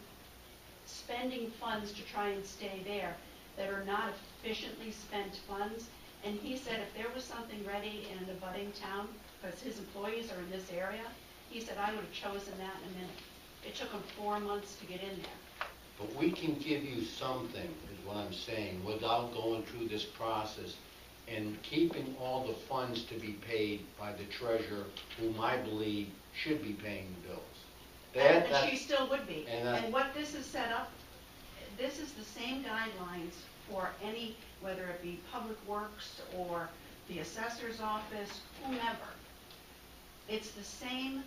funds to try and stay there that are not efficiently spent funds. And he said if there was something ready in an abutting town, because his employees are in this area, he said I would have chosen that in a minute. It took him 4 months to get in there. But we can give you something, is what I'm saying, without going through this process and keeping all the funds to be paid by the treasurer, whom I believe should be paying the bills. And she still would be. And And what this is set up, this is the same guidelines for any, whether it be Public Works or the assessor's office, whomever. It's the same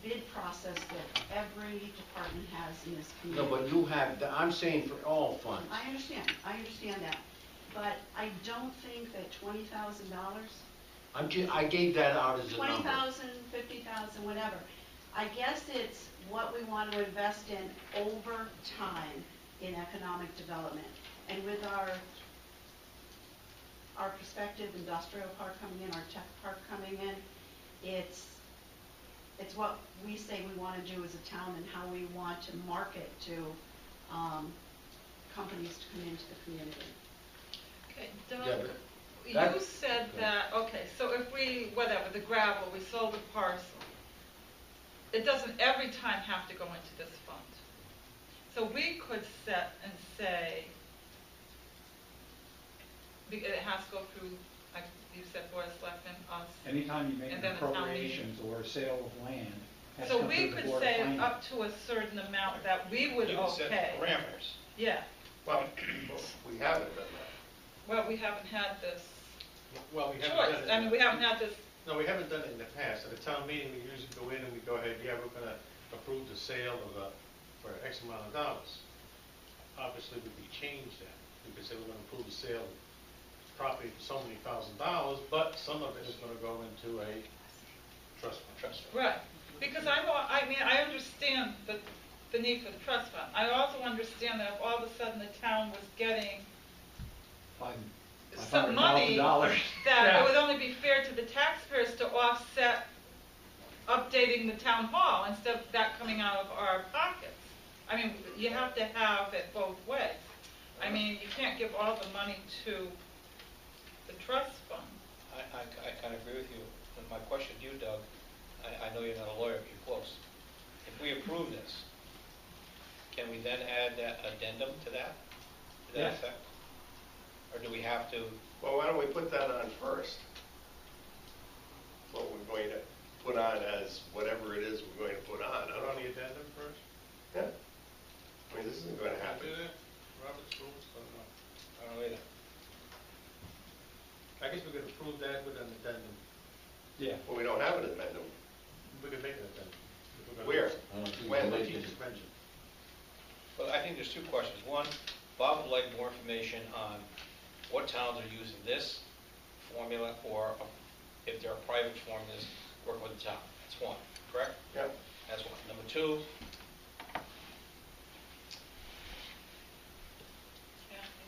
bid process that every department has in this community. No, but you have, I'm saying for all funds. I understand that. But I don't think that $20,000, I gave that out as a number. 20,000, 50,000, whatever. I guess it's what we want to invest in over time in economic development. And with our prospective industrial park coming in, our tech park coming in, it's what we say we want to do as a town and how we want to market to companies to come into the community. Okay, Yeah, Doug, you said that, okay, so if we, whatever, the gravel, we sold the parcel, it doesn't every time have to go into this fund. So we could set and say, it has to go through, like you said, Board of Selectmen, us. Anytime you make And an then the town appropriations or a sale of land, has to So come we through the could Board of say Finance. up to a certain amount that we would You can set okay. parameters. Yeah, Well, we haven't done that. well, we haven't had this Well, we haven't choice. done it. I mean, we haven't had this, No, we haven't done it in the past. At a town meeting, we usually go in and we go ahead, yeah, we're gonna approve the sale of for X amount of dollars. Obviously, we could change that. We could say we're gonna approve the sale of property for so many $1,000s, but some of it is gonna go into a trust fund. right. Because I understand the need for the trust fund. I also understand that if all of a sudden the town was getting some money, $500,000. that it would only be fair to the taxpayers to offset updating the town hall instead of that coming out of our pockets. I mean, you have to have it both ways. I mean, you can't give all the money to the trust fund. I kind of agree with you. And my question to you, Doug, I know you're not a lawyer, but you're close. If we approve this, can we then add that addendum to that? To that Yes. effect? Or do we have to? Well, why don't we put that on first? What we're going to put on as whatever it is we're going to put on. Put on the addendum first? Yeah. I mean, this isn't going to happen. Do that? Robert's rules, don't know. I don't know either. I guess we could approve that with an addendum. Yeah. Well, we don't have an amendment. We could make an addendum. If we're gonna- Where? When? The teacher's pension. Well, I think there's two questions. One, Bob would like more information on what towns are using this formula, or if there are private formulas, work with the town. That's one, correct? Yeah. That's one. Number two,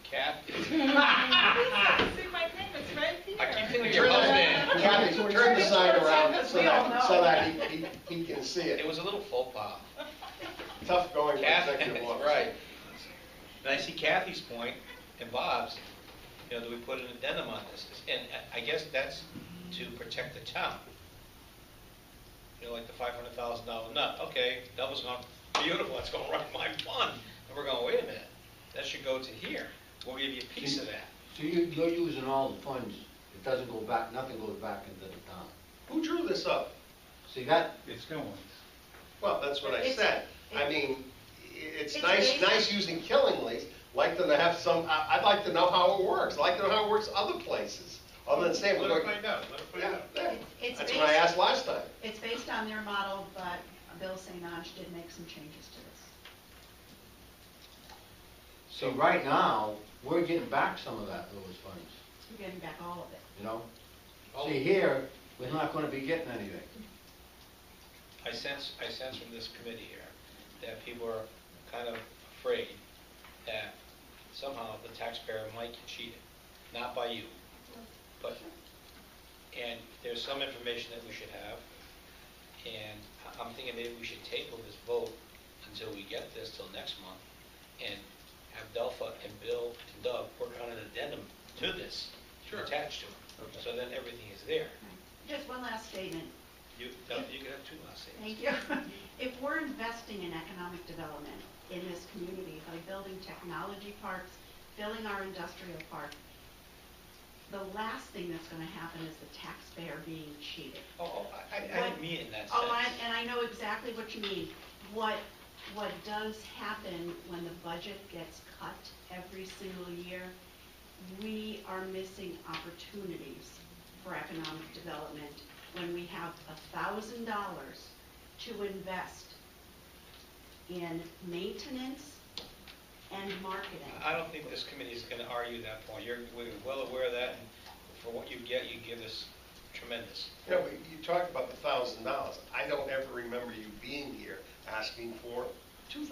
Kathy. See my name, it's right here. I keep thinking your husband. Kathy, turn the sign around so that he can see It it. was a little faux pas. Tough going for Kathy, executive officer. right. And I see Kathy's point and Bob's, do we put an addendum on this? And I guess that's to protect the town. Like the $500,000 nut. Okay, that was not beautiful, that's going right in my fund. And we're going, wait a minute, that should go to here. We'll give you a piece of that. So you're using all the funds, it doesn't go back, nothing goes back into the town. Who drew this up? See, that, It's going. Well, that's what I It's- said. I mean, it's It's nice based- using Killingly's. Like them to have some, I'd like to know how it works. I'd like to know how it works other places, other than saying we're Let her going. find out, let her find Yeah, out. yeah. It's That's what I asked last time. It's based on their model, but Bill St. Ange did make some changes to this. so right now, we're getting back some of those funds, We're getting back all of it. you know? Oh. See, here, we're not gonna be getting anything. I sense from this committee here that people are kind of afraid that somehow the taxpayer might get cheated, not by you, but, and there's some information that we should have, and I'm thinking maybe we should table this vote until we get this till next month, and have Delpha and Bill and Doug work on an addendum to this, attached to it, so then everything is there. Just one last statement. You can have two last statements. Thank you. If we're investing in economic development in this community by building technology parks, filling our industrial park, the last thing that's going to happen is the taxpayer being cheated. I didn't mean it in that sense. Oh, and I know exactly what you mean. What does happen when the budget gets cut every single year, we are missing opportunities for economic development when we have $1,000 to invest in maintenance and marketing. I don't think this committee is going to argue that point. We're well aware of that, and for what you get, you give us tremendous. You know, you talked about the $1,000. I don't ever remember you being here asking for $2,000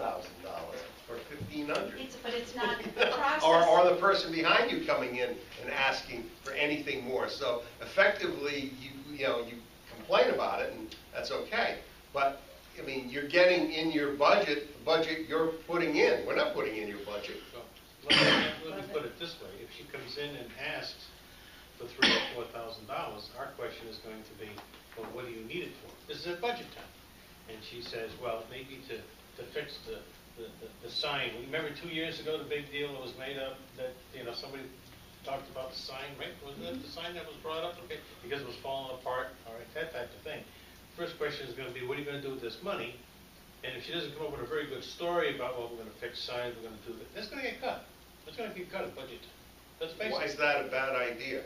or $1,500. But it's not the process. Or the person behind you coming in and asking for anything more. So effectively, you complain about it, and that's okay. But I mean, you're getting in your budget, the budget you're putting in. We're not putting in your budget. So, let me put it this way, if she comes in and asks for $3,000 or $4,000, our question is going to be, well, what do you need it for? This is at budget time. And she says, well, maybe to fix the sign. Remember 2 years ago, the big deal that was made up, that, somebody talked about the sign, right? Wasn't that the sign that was brought up? Okay, because it was falling apart, all right, that type of thing. First question is going to be, what are you going to do with this money? And if she doesn't come up with a very good story about, well, we're going to fix signs, we're going to do that, that's going to get cut. That's going to get cut at budget time. That's basically. Why is that a bad idea?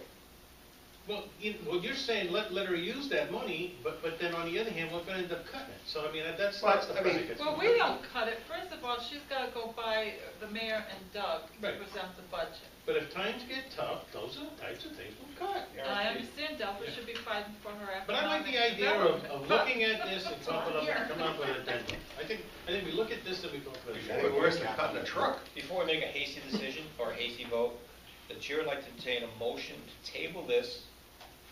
Well, you're saying let her use that money, but then on the other hand, we're going to end up cutting it. So, I mean, that's the predicate. Well, we don't cut it. First of all, she's got to go by the mayor and Doug to present the budget. But if times get tough, those are the types of things we'll cut. And I understand Delpha should be fighting for her economic But I like the idea of looking at this and coming up with an addendum. I think we look at this and we go for it. Where's the cut in the truck? Before we make a hasty decision or a hasty vote, the chair would like to entertain a motion to table this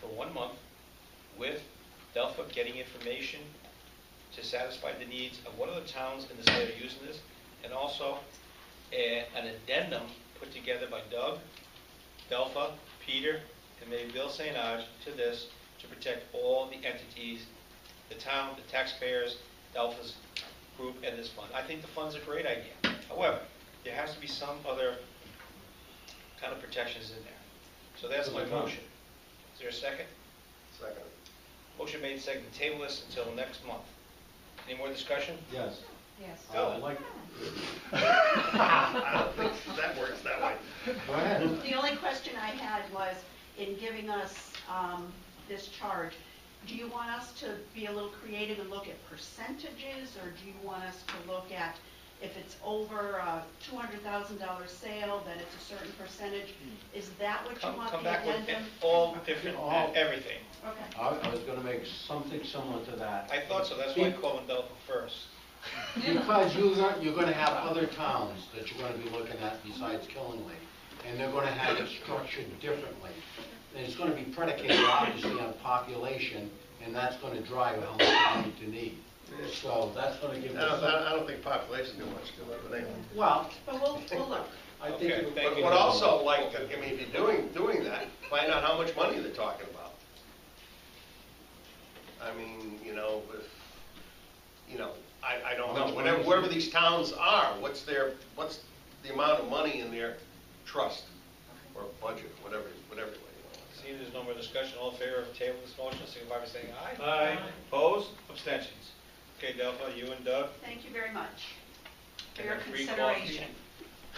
for 1 month with Delpha getting information to satisfy the needs of what other towns in the state are using this, and also an addendum put together by Doug, Delpha, Peter, and maybe Bill St. Ange to this to protect all the entities, the town, the taxpayers, Delpha's group, and this fund. I think the fund's a great idea. However, there has to be some other kind of protections in there. So that's my motion. Is there a second? Second. Motion made, second, to table this until next month. Any more discussion? Yes. Yes. I'd like, I don't think that works that way. go ahead. The only question I had was, in giving us this charge, do you want us to be a little creative and look at percentages, or do you want us to look at if it's over a $200,000 sale, then it's a certain percentage? Is that what you want Come the back with addendum? all different, everything. Okay. I was gonna make something similar to that. I thought so, that's why I called them Delpha first. Because you're gonna have other towns that you're gonna be looking at besides Killingly, and they're gonna have it structured differently. And it's gonna be predicated obviously on population, and that's gonna drive how much money to need. So that's gonna give us. I don't think population do much to it, but anyway. Well, But we'll look. I think. Okay, thank you. But also, like, I mean, if you're doing that, find out how much money they're talking about. I mean, I don't know, wherever these towns are, what's the amount of money in their trust or budget, whatever way you want to say. Seeing there's no more discussion, all in favor of tabling this motion, signify by saying aye. Aye. Opposed? Abstentions? Okay, Delpha, you and Doug, Thank you very much for And your a free consideration.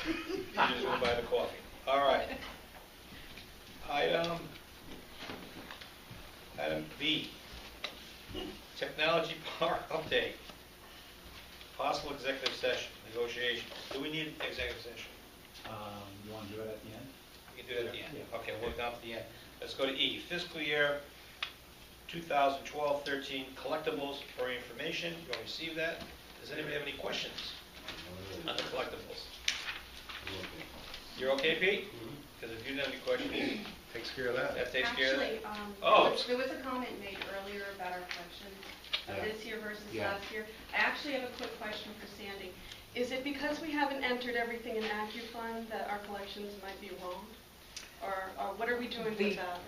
you just go buy the coffee. All right. Item B, Technology Park update. Possible executive session, negotiations. Do we need executive session? You want to do it at the end? We can do it at the end. Yeah. Okay, we'll work down to the end. Let's go to E, fiscal year 2012-13 collectibles for information. You'll receive that. Does anybody have any questions on the collectibles? You're okay, Pete? Because if you didn't have any questions, Takes care of that. that takes care of that. Actually, Oh. there was a comment made earlier about our collections of Yeah. this year versus Yeah. last year. I actually have a quick question for Sandy. Is it because we haven't entered everything in AccuFund that our collections might be wrong? Or what are we doing The- with that?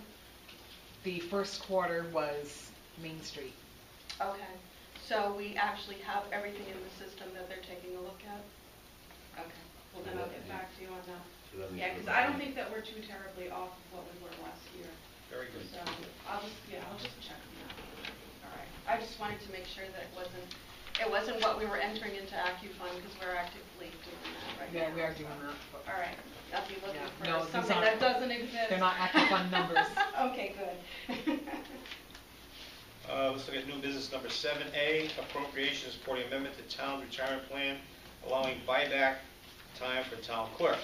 The first quarter was Main Street. Okay, so we actually have everything in the system that they're taking a look at? Okay, well then I'll get back to you on that. Yeah, because I don't think that we're too terribly off of what we were last year. Very good. So I'll just check on that. All right. I just wanted to make sure that it wasn't what we were entering into AccuFund because we're actively doing that right now. Yeah, we are doing that. All right. I'll be looking Yeah. for No, these something aren't- that doesn't exist. They're not AccuFund numbers. Okay, good. Let's look at new business number 7A, appropriations supporting amendment to town retirement plan, allowing buyback time for town clerk.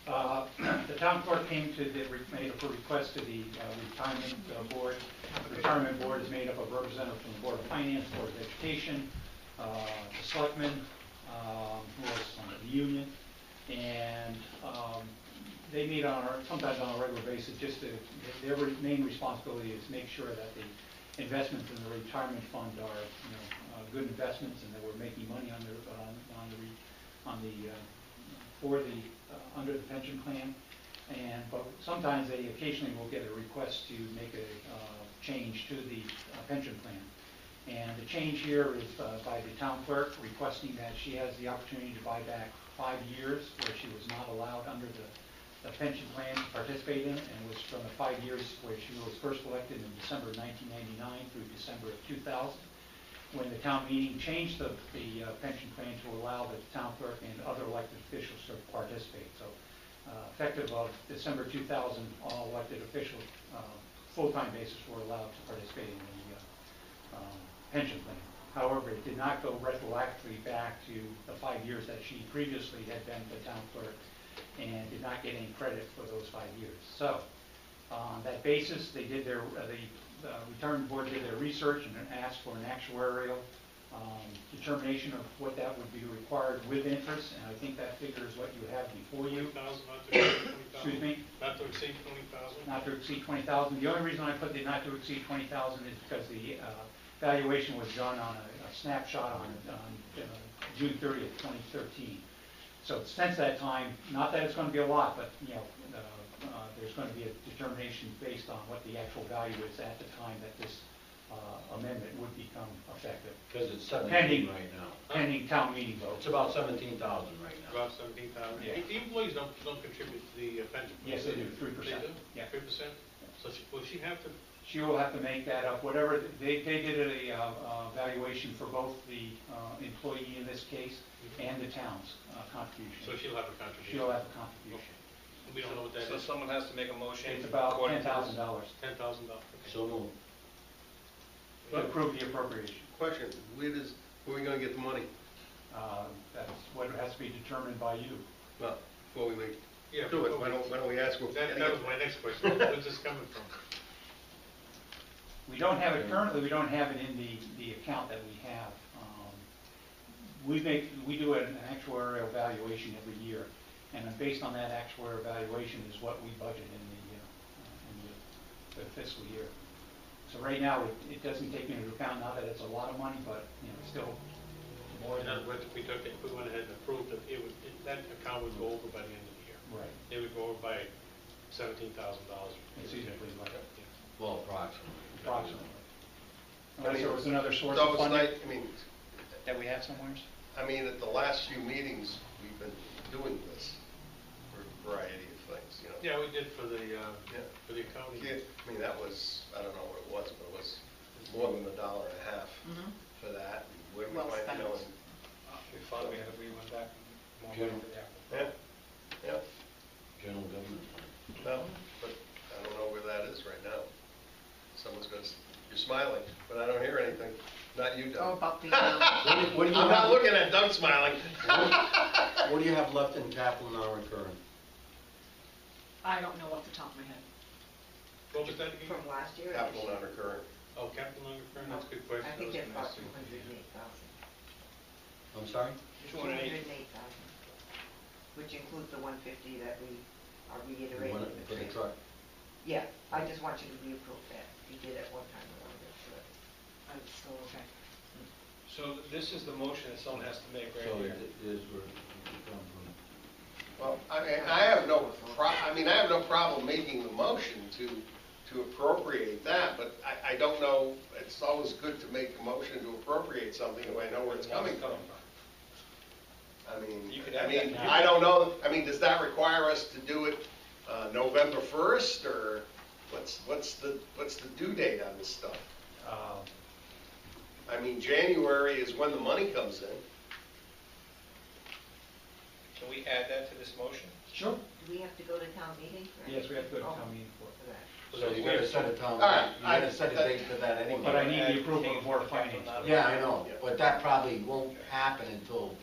The town clerk made a request to the retirement board. The retirement board is made up of representatives from the Board of Finance, Board of Education, the selectmen, who else is on it, the union, and they meet sometimes on a regular basis. Their main responsibility is make sure that the investments in the retirement fund are, good investments, and that we're making money under the pension plan. But sometimes they occasionally will get a request to make a change to the pension plan. And the change here is by the town clerk requesting that she has the opportunity to buy back 5 years where she was not allowed under the pension plan to participate in, and was from the 5 years where she was first elected in December 1999 through December of 2000, when the town meeting changed the pension plan to allow the town clerk and other elected officials to participate. So effective of December 2000, all elected officials, full-time basis, were allowed to participate in the pension plan. However, it did not go retroactively back to the 5 years that she previously had been the town clerk, and did not get any credit for those 5 years. So on that basis, they did the retirement board did their research and asked for an actuarial determination of what that would be required with interest, and I think that figure is what you have before you. 20,000, not to exceed 20,000? Excuse me? Not to exceed 20,000? Not to exceed 20,000. The only reason I put the not to exceed 20,000 is because the valuation was done on a snapshot on June 30th, 2013. So since that time, not that it's going to be a lot, but there's going to be a determination based on what the actual value is at the time that this amendment would become effective. Because it's 17 Pending- right now. Pending town meeting vote. It's about 17,000 right now. About 17,000. Yeah. The employees don't contribute to the pension. Yes, they do, 3%. They do? Yeah. 3%? So will she have to, She will have to make that up, whatever, they did a valuation for both the employee in this case and the town's contribution. so she'll have a contribution? She'll have a contribution. We don't know what that So is? someone has to make a motion. It's about according to this. $10,000 $10,000. So moved. to approve the appropriation. Question, where are we gonna get the money? That's what has to be determined by you. Well, before we make, Yeah, do it, why don't we ask them? That was my next question. Where's this coming from? We don't have it currently, we don't have it in the account that we have. We do an actuarial valuation every year, and then based on that actuarial valuation is what we budget in the fiscal year. So right now, it doesn't take into account, not that it's a lot of money, but, it's still more In than. other words, if we went ahead and approved it, that account would go over by the end of the year. Right. It would go over by $17,000. It's easily like Well, approximately. approximately. Unless there was another source So of it's funding. like, That we have somewhere? at the last few meetings, we've been doing this for a variety of things, Yeah, we did for the Yeah. accounting. Yeah, that was, I don't know what it was, but it was more than $1.50 for that. And where we Well find, spent. We thought we went back more Jim. money for that. Yeah, General government fund. no, but I don't know where that is right now. Someone's gonna, you're smiling, but I don't hear anything. Not you, Oh, Doug. about the, What do you I'm not have- looking at Doug smiling. What do you have left in capital non-recurring? I don't know off the top of my head. What was that again? From last year? or this Capital year? non-recurring. Oh, capital non-recurring, that's a good question. I think was it's gonna about ask you. 208,000. I'm sorry? 208. 208,000, which includes the 150 that we are You reiterating. want it in the for the transfer. truck? Yeah, I just want you to reapprove that. You did it one time around it, so. It's still okay. So this is the motion that someone has to make right So here. it is where it come from. Well, I have no problem making the motion to appropriate that, but I don't know, it's always good to make a motion to appropriate something if I know where it's coming from. You could have that. I don't know, does that require us to do it November 1st, or what's the due date on this stuff? January is when the money comes in. Can we add that to this motion? Sure. Do we have to go to town meeting? for Yes, we have to go to anything? town meeting for For that. So you gotta set a town, All right, you gotta set a date for that anyway. But I need the approval of Board of Finance. Yeah, I know, but that probably won't happen until,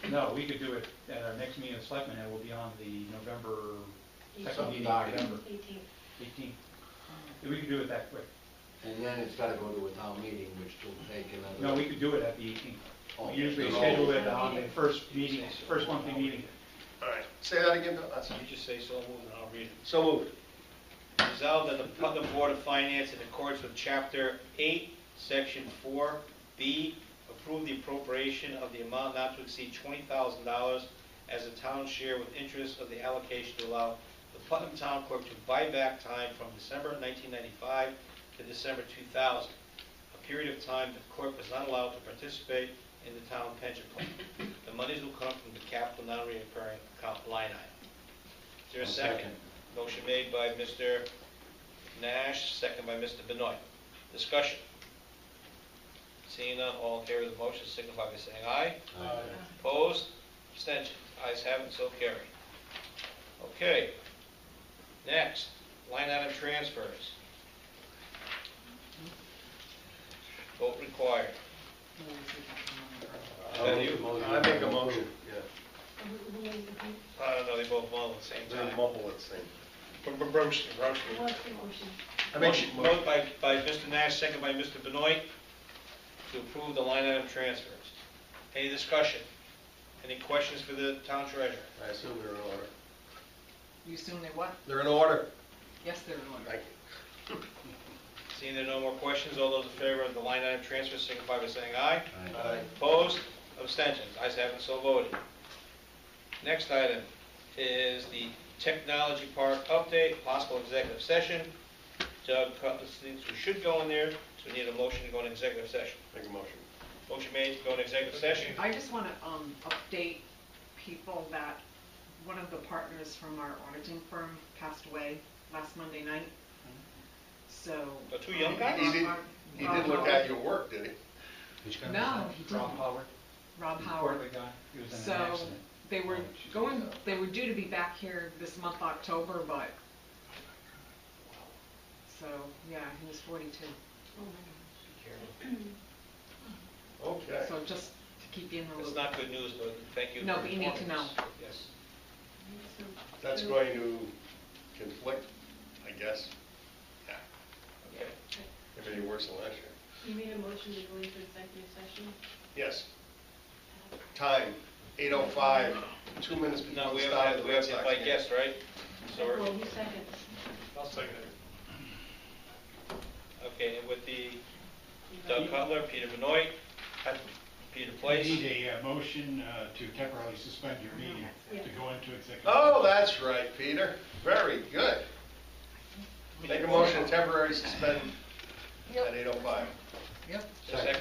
No, we could do it at our next meeting of Selectmen, and it will be on the November second Something meeting, dark. November 18th. 18th. We could do it that quick. and then it's gotta go to a town meeting, which will take another. No, we could do it at the 18th. Oh. We usually Oh. schedule it on the first meeting, first monthly meeting. All right, say that again, Bill. You just say so moved and I'll read it. So moved. Resolved that the Putnam Board of Finance, in accordance with Chapter 8, Section 4B, approve the appropriation of the amount not to exceed $20,000 as a town share with interest of the allocation to allow the Putnam Town Clerk to buy back time from December 1995 to December 2000, a period of time the clerk was not allowed to participate in the town pension plan. The monies will come from the capital non-recurring account line item. Is there a I'll second? second. Motion made by Mr. Nash, second by Mr. Benoit. Discussion. Seeing none, all in favor of the motion signify by saying aye. Aye. Opposed? Abstentions? Ayes have it, so carried. Okay. Next, line item transfers. Vote required. I make a motion, yeah. I don't know, they both mumble at the same They're time. mumble at the same. Roasting. Motion moved by Mr. Nash, second by Mr. Benoit, to approve the line item transfers. Any discussion? Any questions for the town treasurer? I assume they're in order. You assume they what? They're in order. Yes, they're in order. Thank you. Seeing there are no more questions, all those in favor of the line item transfers signify by saying aye. Aye. Opposed? Abstentions? Ayes have it, so voted. Next item is the Technology Park update, possible executive session. Doug Cutler thinks we should go in there, so we need a motion to go into executive session. Make a motion. Motion made to go into executive session. I just want to update people that one of the partners from our auditing firm passed away last Monday night. So. The two young guys? He did look at your work, did he? No, he didn't. Rob Howard. Rob Howard. Portland guy. He was in an So accident. they were due to be back here this month, October, but. So, yeah, he was 42. Okay. So just to keep you in the It's loop. not good news, but thank you. No, for but you need to informing know. us. Yes. That's going to conflict, I guess. Yeah. Okay. If any worse than last year. You made a motion to go into executive session? Yes. Time, 8:05, 2 minutes before No, the we start have of to the Red Sox invite game. guests, right? So we're, Well, who second? I'll second it. okay, and with the Doug Cutler, Peter Benoit, Peter Place. You need a motion to temporarily suspend your meeting to go into executive. Oh, that's right, Peter. Very good. Make a motion to temporarily suspend at 8:05. Second.